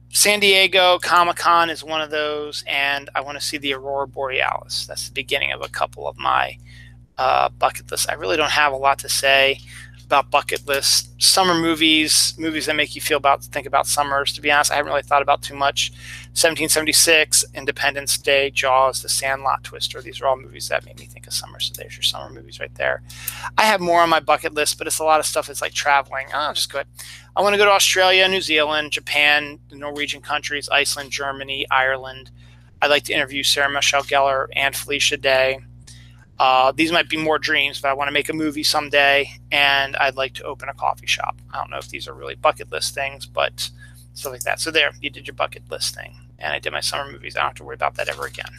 San Diego Comic-Con is one of those, and I want to see the Aurora Borealis. That's the beginning of a couple of my bucket lists. I really don't have a lot to say about bucket lists. Summer movies that make you think about summers. To be honest, I haven't really thought about too much. 1776, Independence Day, Jaws, The Sandlot, Twister. These are all movies that made me think of summer. So there's your summer movies right there. I have more on my bucket list, but it's a lot of stuff. It's like traveling. Oh, just good. I want to go to Australia, New Zealand, Japan, the Norwegian countries, Iceland, Germany, Ireland. I'd like to interview Sarah Michelle Gellar and Felicia Day. These might be more dreams, but I want to make a movie someday, and I'd like to open a coffee shop. I don't know if these are really bucket list things, but stuff like that. So there, you did your bucket list thing, and I did my summer movies. I don't have to worry about that ever again.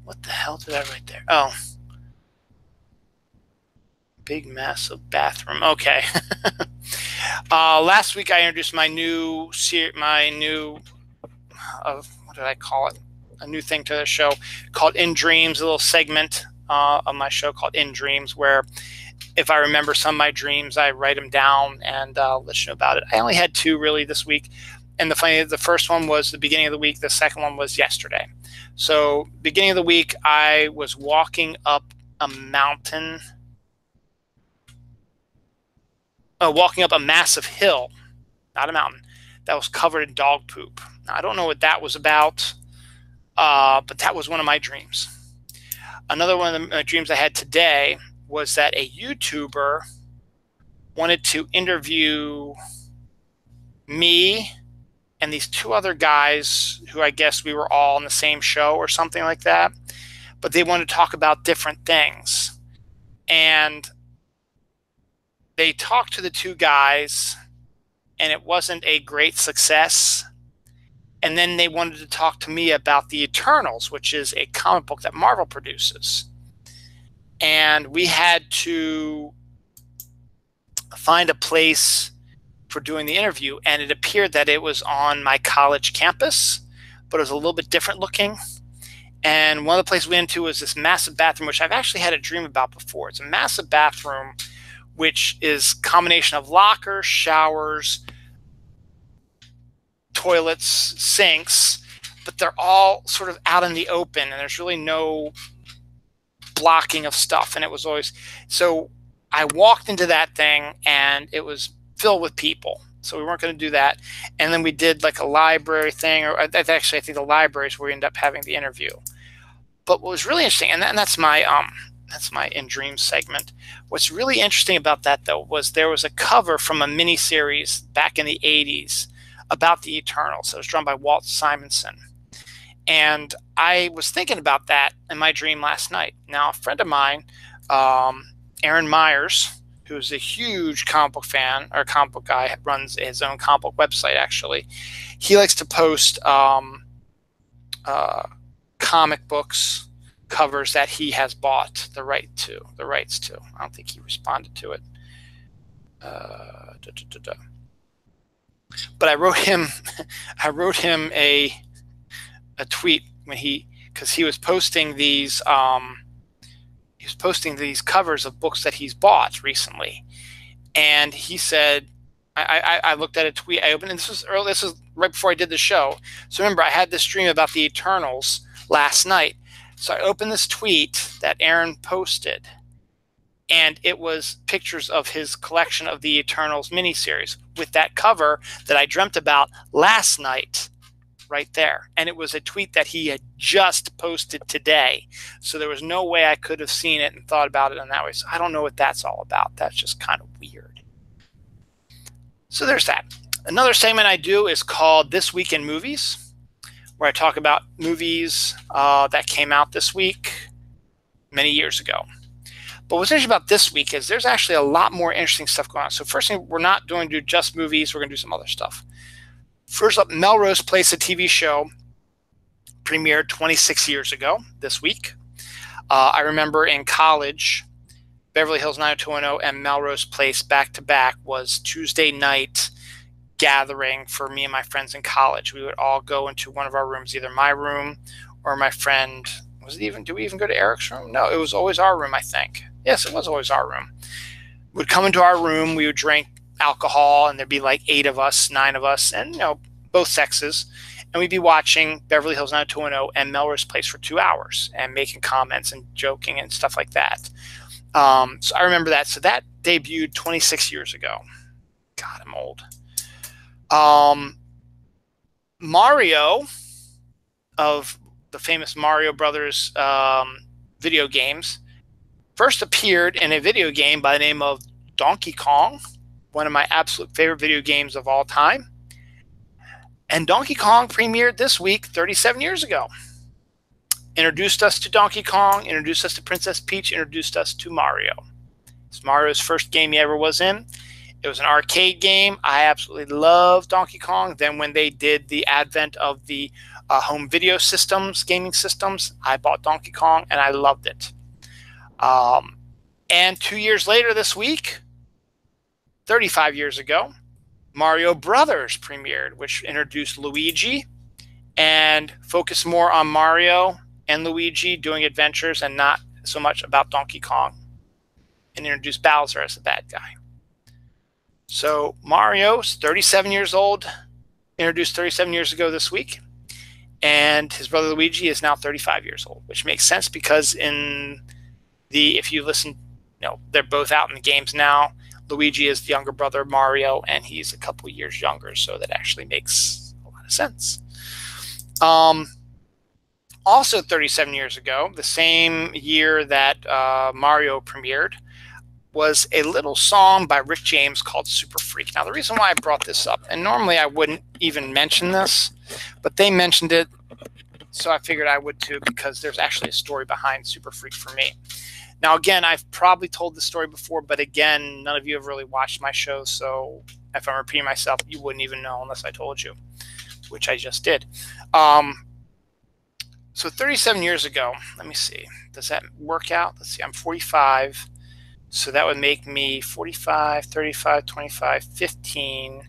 What the hell did I write there? Oh, big, massive bathroom. Okay. Last week I introduced my new, what did I call it? A new thing to the show called In Dreams, a little segment of my show called In Dreams, where if I remember some of my dreams, I write them down and let you know about it. I only had 2 really this week. And the first one was the beginning of the week. The second one was yesterday. So beginning of the week, I was walking up a mountain, walking up a massive hill, not a mountain, that was covered in dog poop. Now, I don't know what that was about. But that was one of my dreams. Another one of the dreams I had today was that a YouTuber wanted to interview me and these 2 other guys who I guess we were all on the same show or something like that. But they wanted to talk about different things. And they talked to the 2 guys, and it wasn't a great success. And then they wanted to talk to me about the Eternals, which is a comic book that Marvel produces. And we had to find a place for doing the interview. And it appeared that it was on my college campus, but it was a little bit different looking. And one of the places we went to was this massive bathroom, which I've actually had a dream about before. It's a massive bathroom, which is a combination of lockers, showers, toilets, sinks, but they're all sort of out in the open, and there's really no blocking of stuff. And it was always, so I walked into that thing and it was filled with people. So we weren't going to do that. And then we did like a library thing, or actually I think the library is where we ended up having the interview. But what was really interesting, and that's my In Dreams segment. What's really interesting about that though was there was a cover from a mini series back in the 80s about the Eternals. It was drawn by Walt Simonson. And I was thinking about that in my dream last night. Now, a friend of mine, Aaron Myers, who's a huge comic book fan, or comic book guy, runs his own comic book website, actually. He likes to post comic books covers that he has bought the rights to. I don't think he responded to it. But I wrote him a tweet because he was posting these covers of books that he's bought recently, and he said, I looked at a tweet I opened, and this was right before I did the show. So remember, I had this dream about the Eternals last night. So I opened this tweet that Aaron posted, And it was pictures of his collection of the Eternals miniseries with that cover that I dreamt about last night right there. And it was a tweet that he had just posted today. So there was no way I could have seen it and thought about it in that way. So I don't know what that's all about. That's just kind of weird. So there's that. Another segment I do is called This Week in Movies, where I talk about movies that came out this week many years ago. But what's interesting about this week is there's actually a lot more interesting stuff going on. So first thing, we're not going to do just movies. We're going to do some other stuff. First up, Melrose Place, a TV show, premiered 26 years ago this week. I remember in college, Beverly Hills 90210 and Melrose Place back-to-back was Tuesday night gathering for me and my friends in college. We would all go into one of our rooms, either my room or my friend. Did we even go to Eric's room? No, it was always our room, I think. Yes, it was always our room. We'd come into our room, we would drink alcohol, and there'd be like 8 of us, 9 of us, and both sexes. And we'd be watching Beverly Hills 90210 and Melrose Place for 2 hours and making comments and joking and stuff like that. So I remember that. So that debuted 26 years ago. God, I'm old. Mario of the famous Mario Brothers video games first appeared in a video game by the name of Donkey Kong, one of my absolute favorite video games of all time. And Donkey Kong premiered this week 37 years ago. Introduced us to Donkey Kong, introduced us to Princess Peach, introduced us to Mario. It's Mario's first game he ever was in. It was an arcade game. I absolutely loved Donkey Kong. Then when they did the advent of the home video systems, gaming systems, I bought Donkey Kong and I loved it. And 2 years later this week, 35 years ago, Mario Brothers premiered, which introduced Luigi and focused more on Mario and Luigi doing adventures and not so much about Donkey Kong, and introduced Bowser as the bad guy. So Mario's 37 years old, introduced 37 years ago this week, and his brother Luigi is now 35 years old, which makes sense because if you listen, they're both out in the games now. Luigi is the younger brother of Mario, and he's a couple years younger, so that actually makes a lot of sense. Also 37 years ago, the same year that Mario premiered, was a little song by Rick James called Super Freak. Now, the reason why I brought this up, and normally I wouldn't even mention this, but they mentioned it, so I figured I would too, because there's actually a story behind Super Freak for me. Now, again, I've probably told this story before, but again, none of you have really watched my show, so if I'm repeating myself, you wouldn't even know unless I told you, which I just did. So 37 years ago, let me see, does that work out? Let's see, I'm 45, so that would make me 45, 35, 25, 15,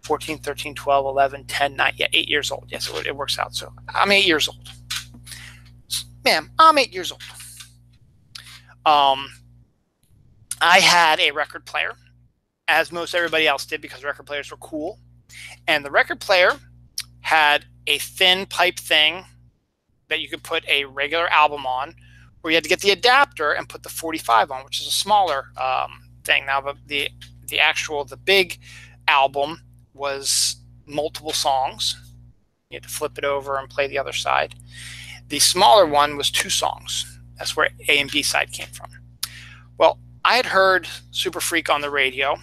14, 13, 12, 11, 10, 9, 8 years old. Yes, it works out. So I'm 8 years old. Ma'am, I'm 8 years old. I had a record player, as most everybody else did, because record players were cool. And the record player had a thin pipe thing that you could put a regular album on, or you had to get the adapter and put the 45 on, which is a smaller thing. Now, the big album was multiple songs. You had to flip it over and play the other side. The smaller one was 2 songs. That's where A and B side came from. Well, I had heard Super Freak on the radio,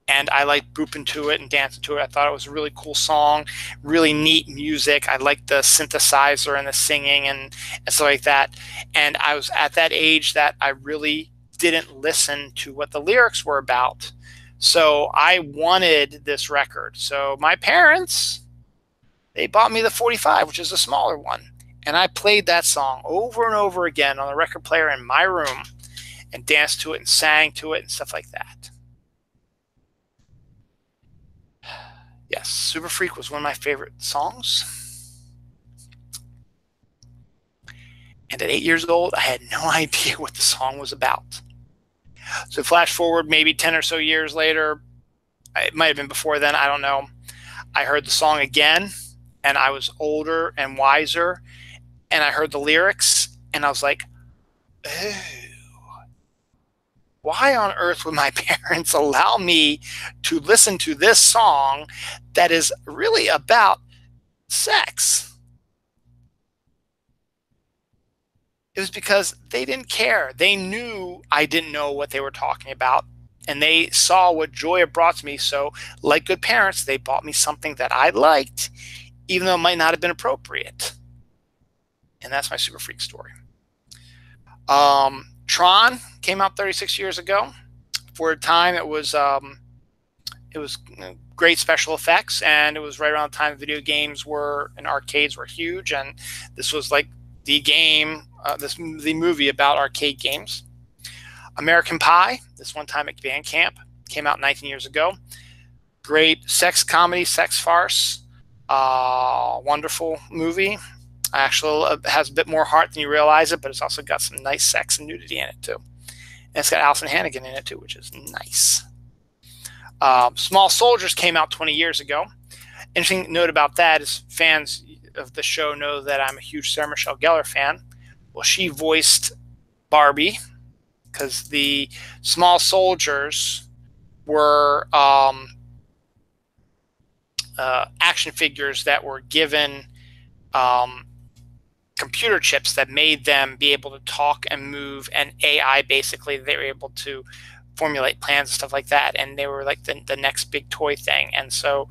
and I liked booping to it and dancing to it. I thought it was a really cool song, really neat music. I liked the synthesizer and the singing and stuff like that. And I was at that age that I really didn't listen to what the lyrics were about. So I wanted this record. So my parents, they bought me the 45, which is a smaller one. And I played that song over and over again on the record player in my room and danced to it and sang to it and stuff like that. Yes, Super Freak was one of my favorite songs. And at 8 years old, I had no idea what the song was about. So flash forward maybe 10 or so years later, it might have been before then, I don't know. I heard the song again, and I was older and wiser, and I heard the lyrics, and I was like, oh, why on earth would my parents allow me to listen to this song that is really about sex? It was because they didn't care. They knew I didn't know what they were talking about, and they saw what joy it brought to me. So, like good parents, they bought me something that I liked, even though it might not have been appropriate. And that's my super freak story. Tron came out 36 years ago. For a time, it was great special effects, and it was right around the time video games were and arcades were huge, and this was like the game, the movie about arcade games. American Pie, this one time at band camp, came out 19 years ago. Great sex comedy, sex farce, wonderful movie. Actually, has a bit more heart than you realize it, but it's also got some nice sex and nudity in it too. And it's got Allison Hannigan in it too, which is nice. Small Soldiers came out 20 years ago. Interesting note about that is fans of the show know that I'm a huge Sarah Michelle Gellar fan. Well, she voiced Barbie because the Small Soldiers were action figures that were given computer chips that made them be able to talk and move, and AI basically they were able to formulate plans and stuff like that, and they were like the next big toy thing. And so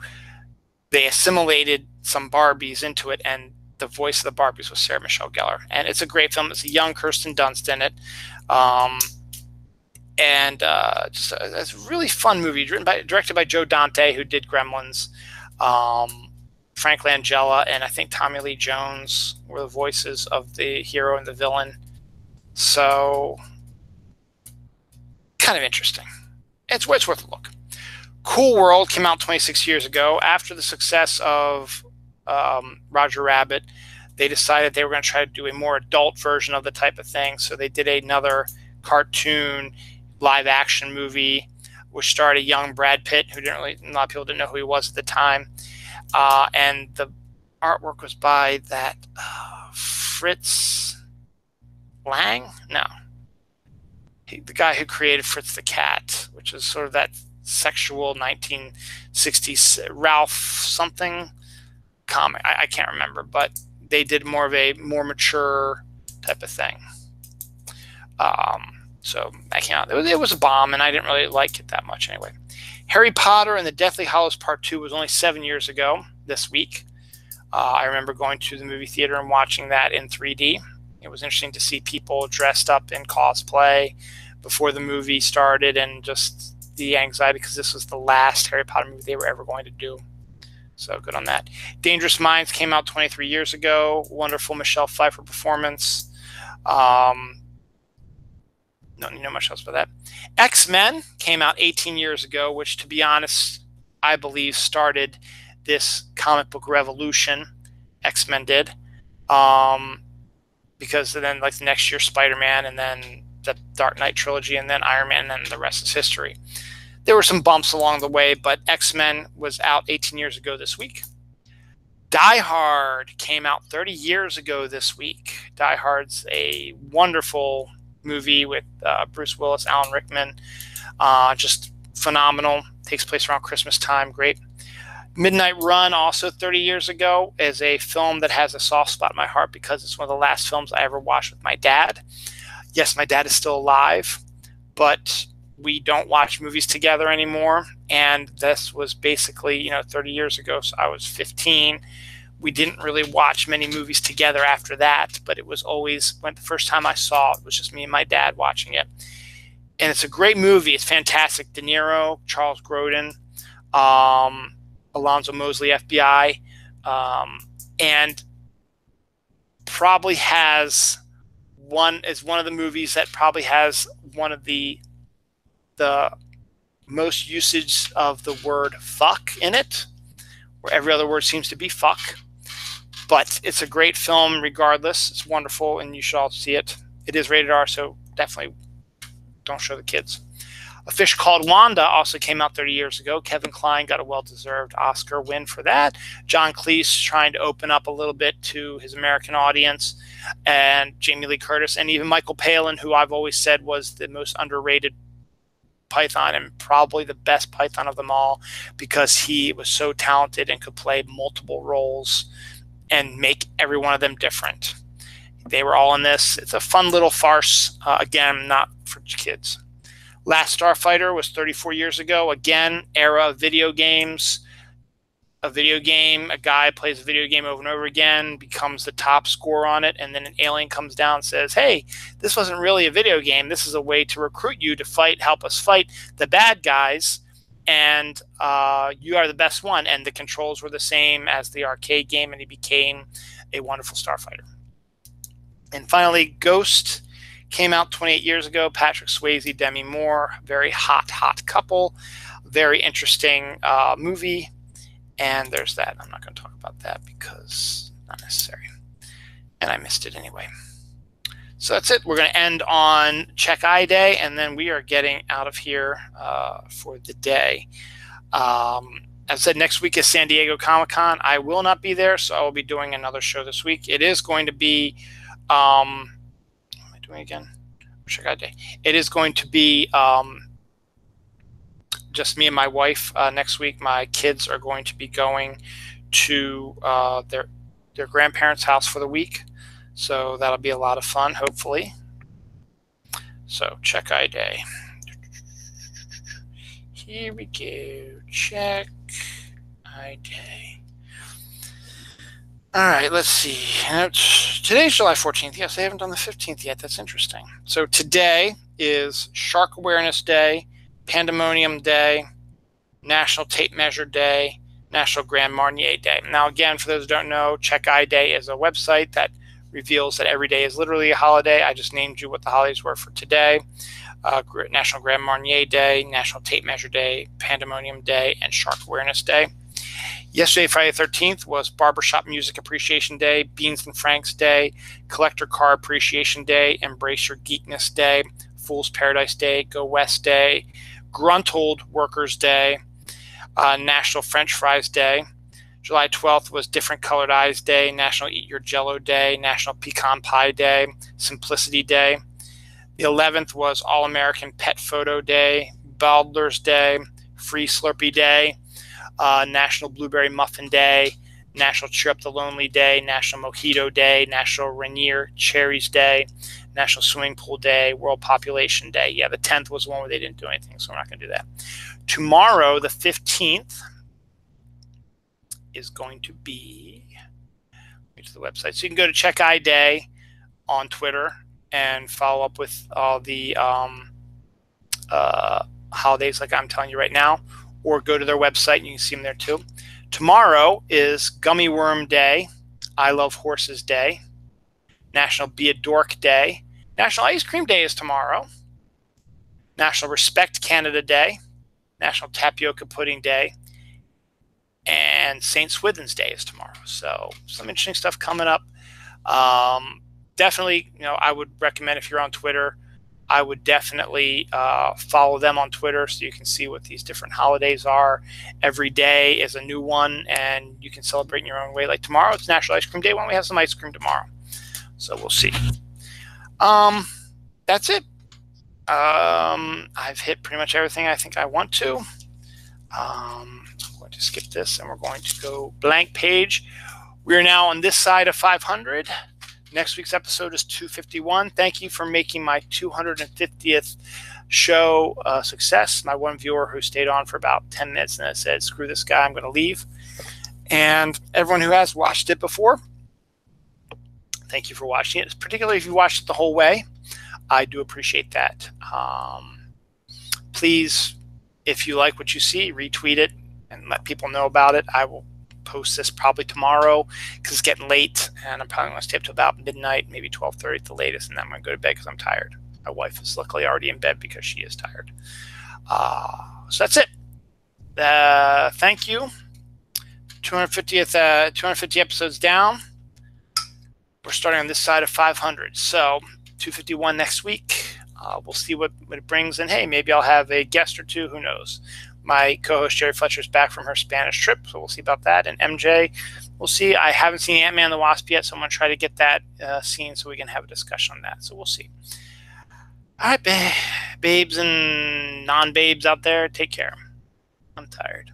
they assimilated some Barbies into it, and the voice of the Barbies was Sarah Michelle Gellar. And it's a great film. It's a young Kirsten Dunst in it, and just it's a really fun movie, directed by Joe Dante, who did Gremlins. Frank Langella and I think Tommy Lee Jones were the voices of the hero and the villain. So kind of interesting. It's worth a look. Cool World came out 26 years ago. After the success of Roger Rabbit, they decided they were going to try to do a more adult version of the type of thing. So they did another cartoon live action movie, which starred a young Brad Pitt, who a lot of people didn't know who he was at the time. And the artwork was by that Fritz Lang? No. The guy who created Fritz the Cat, which is sort of that sexual 1960s Ralph something comic. I can't remember, but they did more of a more mature type of thing. So that came out. It was a bomb, and I didn't really like it that much anyway. Harry Potter and the Deathly Hallows Part 2 was only 7 years ago this week. I remember going to the movie theater and watching that in 3D. It was interesting to see people dressed up in cosplay before the movie started, and just the anxiety because this was the last Harry Potter movie they were ever going to do. So good on that. Dangerous Minds came out 23 years ago. Wonderful Michelle Pfeiffer performance. Don't need to know much else about that. X-Men came out 18 years ago, which, to be honest, I believe started this comic book revolution. X-Men did. Because then, like, the next year, Spider-Man, and then the Dark Knight trilogy, and then Iron Man, and then the rest is history. There were some bumps along the way, but X-Men was out 18 years ago this week. Die Hard came out 30 years ago this week. Die Hard's a wonderful movie with Bruce Willis, Alan Rickman. Just phenomenal. Takes place around Christmas time. Great. Midnight Run, also 30 years ago, is a film that has a soft spot in my heart because it's one of the last films I ever watched with my dad. Yes, my dad is still alive, but we don't watch movies together anymore. And this was basically, 30 years ago. So I was 15. We didn't really watch many movies together after that, but it was always, when the first time I saw it was just me and my dad watching it. And it's a great movie. It's fantastic. De Niro, Charles Grodin, Alonzo Mosley, FBI, and probably is one of the movies that probably has one of the most usage of the word fuck in it, where every other word seems to be fuck. But it's a great film regardless. It's wonderful, and you should all see it. It is rated R, so definitely don't show the kids. A Fish Called Wanda also came out 30 years ago. Kevin Kline got a well-deserved Oscar win for that. John Cleese trying to open up a little bit to his American audience, and Jamie Lee Curtis, and even Michael Palin, who I've always said was the most underrated Python and probably the best Python of them all because he was so talented and could play multiple roles and make every one of them different. They were all in this. It's a fun little farce. Again, not for kids. Last Starfighter was 34 years ago. Again, era of video games. A video game, a guy plays a video game over and over again, becomes the top score on it, and then an alien comes down and says, hey, this wasn't really a video game. This is a way to recruit you to fight, help us fight the bad guys, and you are the best one. And the controls were the same as the arcade game, and he became a wonderful starfighter. And finally, Ghost came out 28 years ago. Patrick Swayze, Demi Moore, very hot couple. Very interesting movie. And there's that. I'm not going to talk about that because not necessary. And I missed it anyway. So that's it. We're going to end on Check Eye Day, and then we are getting out of here for the day. As I said, next week is San Diego Comic-Con. I will not be there, so I will be doing another show this week. It is going to be, what am I doing again? Check Eye Day. It is going to be just me and my wife next week. My kids are going to be going to their grandparents' house for the week. So that'll be a lot of fun, hopefully. So Check Eye Day. Here we go. Check Eye Day. All right, let's see. Today's July 14th. Yes, they haven't done the 15th yet. That's interesting. So today is Shark Awareness Day, Pandemonium Day, National Tape Measure Day, National Grand Marnier Day. Now, again, for those who don't know, Check Eye Day is a website that reveals that every day is literally a holiday. I just named you what the holidays were for today. National Grand Marnier Day, National Tape Measure Day, Pandemonium Day, and Shark Awareness Day. Yesterday, Friday the 13th, was Barbershop Music Appreciation Day, Beans and Franks Day, Collector Car Appreciation Day, Embrace Your Geekness Day, Fool's Paradise Day, Go West Day, Gruntled Workers Day, National French Fries Day. July 12th was Different Colored Eyes Day, National Eat Your Jello Day, National Pecan Pie Day, Simplicity Day. The 11th was All-American Pet Photo Day, Baldur's Day, Free Slurpee Day, National Blueberry Muffin Day, National Cheer Up the Lonely Day, National Mojito Day, National Rainier Cherries Day, National Swimming Pool Day, World Population Day. Yeah, the 10th was the one where they didn't do anything, so we're not going to do that. Tomorrow, the 15th, is going to be to the website. So you can go to Check Eye Day on Twitter and follow up with all the holidays like I'm telling you right now, or go to their website and you can see them there too. Tomorrow is Gummy Worm Day, I Love Horses Day, National Be a Dork Day, National Ice Cream Day is tomorrow, National Respect Canada Day, National Tapioca Pudding Day, and St. Swithin's Day is tomorrow. So some interesting stuff coming up. Definitely, I would recommend, if you're on Twitter, I would definitely follow them on Twitter so you can see what these different holidays are. Every day is a new one, and you can celebrate in your own way. Like tomorrow, it's National Ice Cream Day. Why don't we have some ice cream tomorrow? So we'll see. That's it. I've hit pretty much everything I think I want to. I'm going to skip this, and we're going to go blank page. We are now on this side of 500. Next week's episode is 251. Thank you for making my 250th show a success. My one viewer who stayed on for about 10 minutes and then said, screw this guy, I'm going to leave. And everyone who has watched it before, thank you for watching it. Particularly if you watched it the whole way, I do appreciate that. Please, if you like what you see, retweet it and let people know about it. I will post this probably tomorrow because it's getting late, and I'm probably going to stay up to about midnight, maybe 12:30 at the latest, and then I'm going to go to bed because I'm tired. My wife is luckily already in bed because she is tired. So that's it. Thank you. 250 episodes down. We're starting on this side of 500. So 251 next week. We'll see what it brings, and hey, maybe I'll have a guest or two. Who knows? My co-host Jerry Fletcher is back from her Spanish trip, so we'll see about that. And MJ, we'll see. I haven't seen Ant-Man and the Wasp yet, so I'm going to try to get that seen so we can have a discussion on that. So we'll see. All right, Babes and non-babes out there, take care. I'm tired.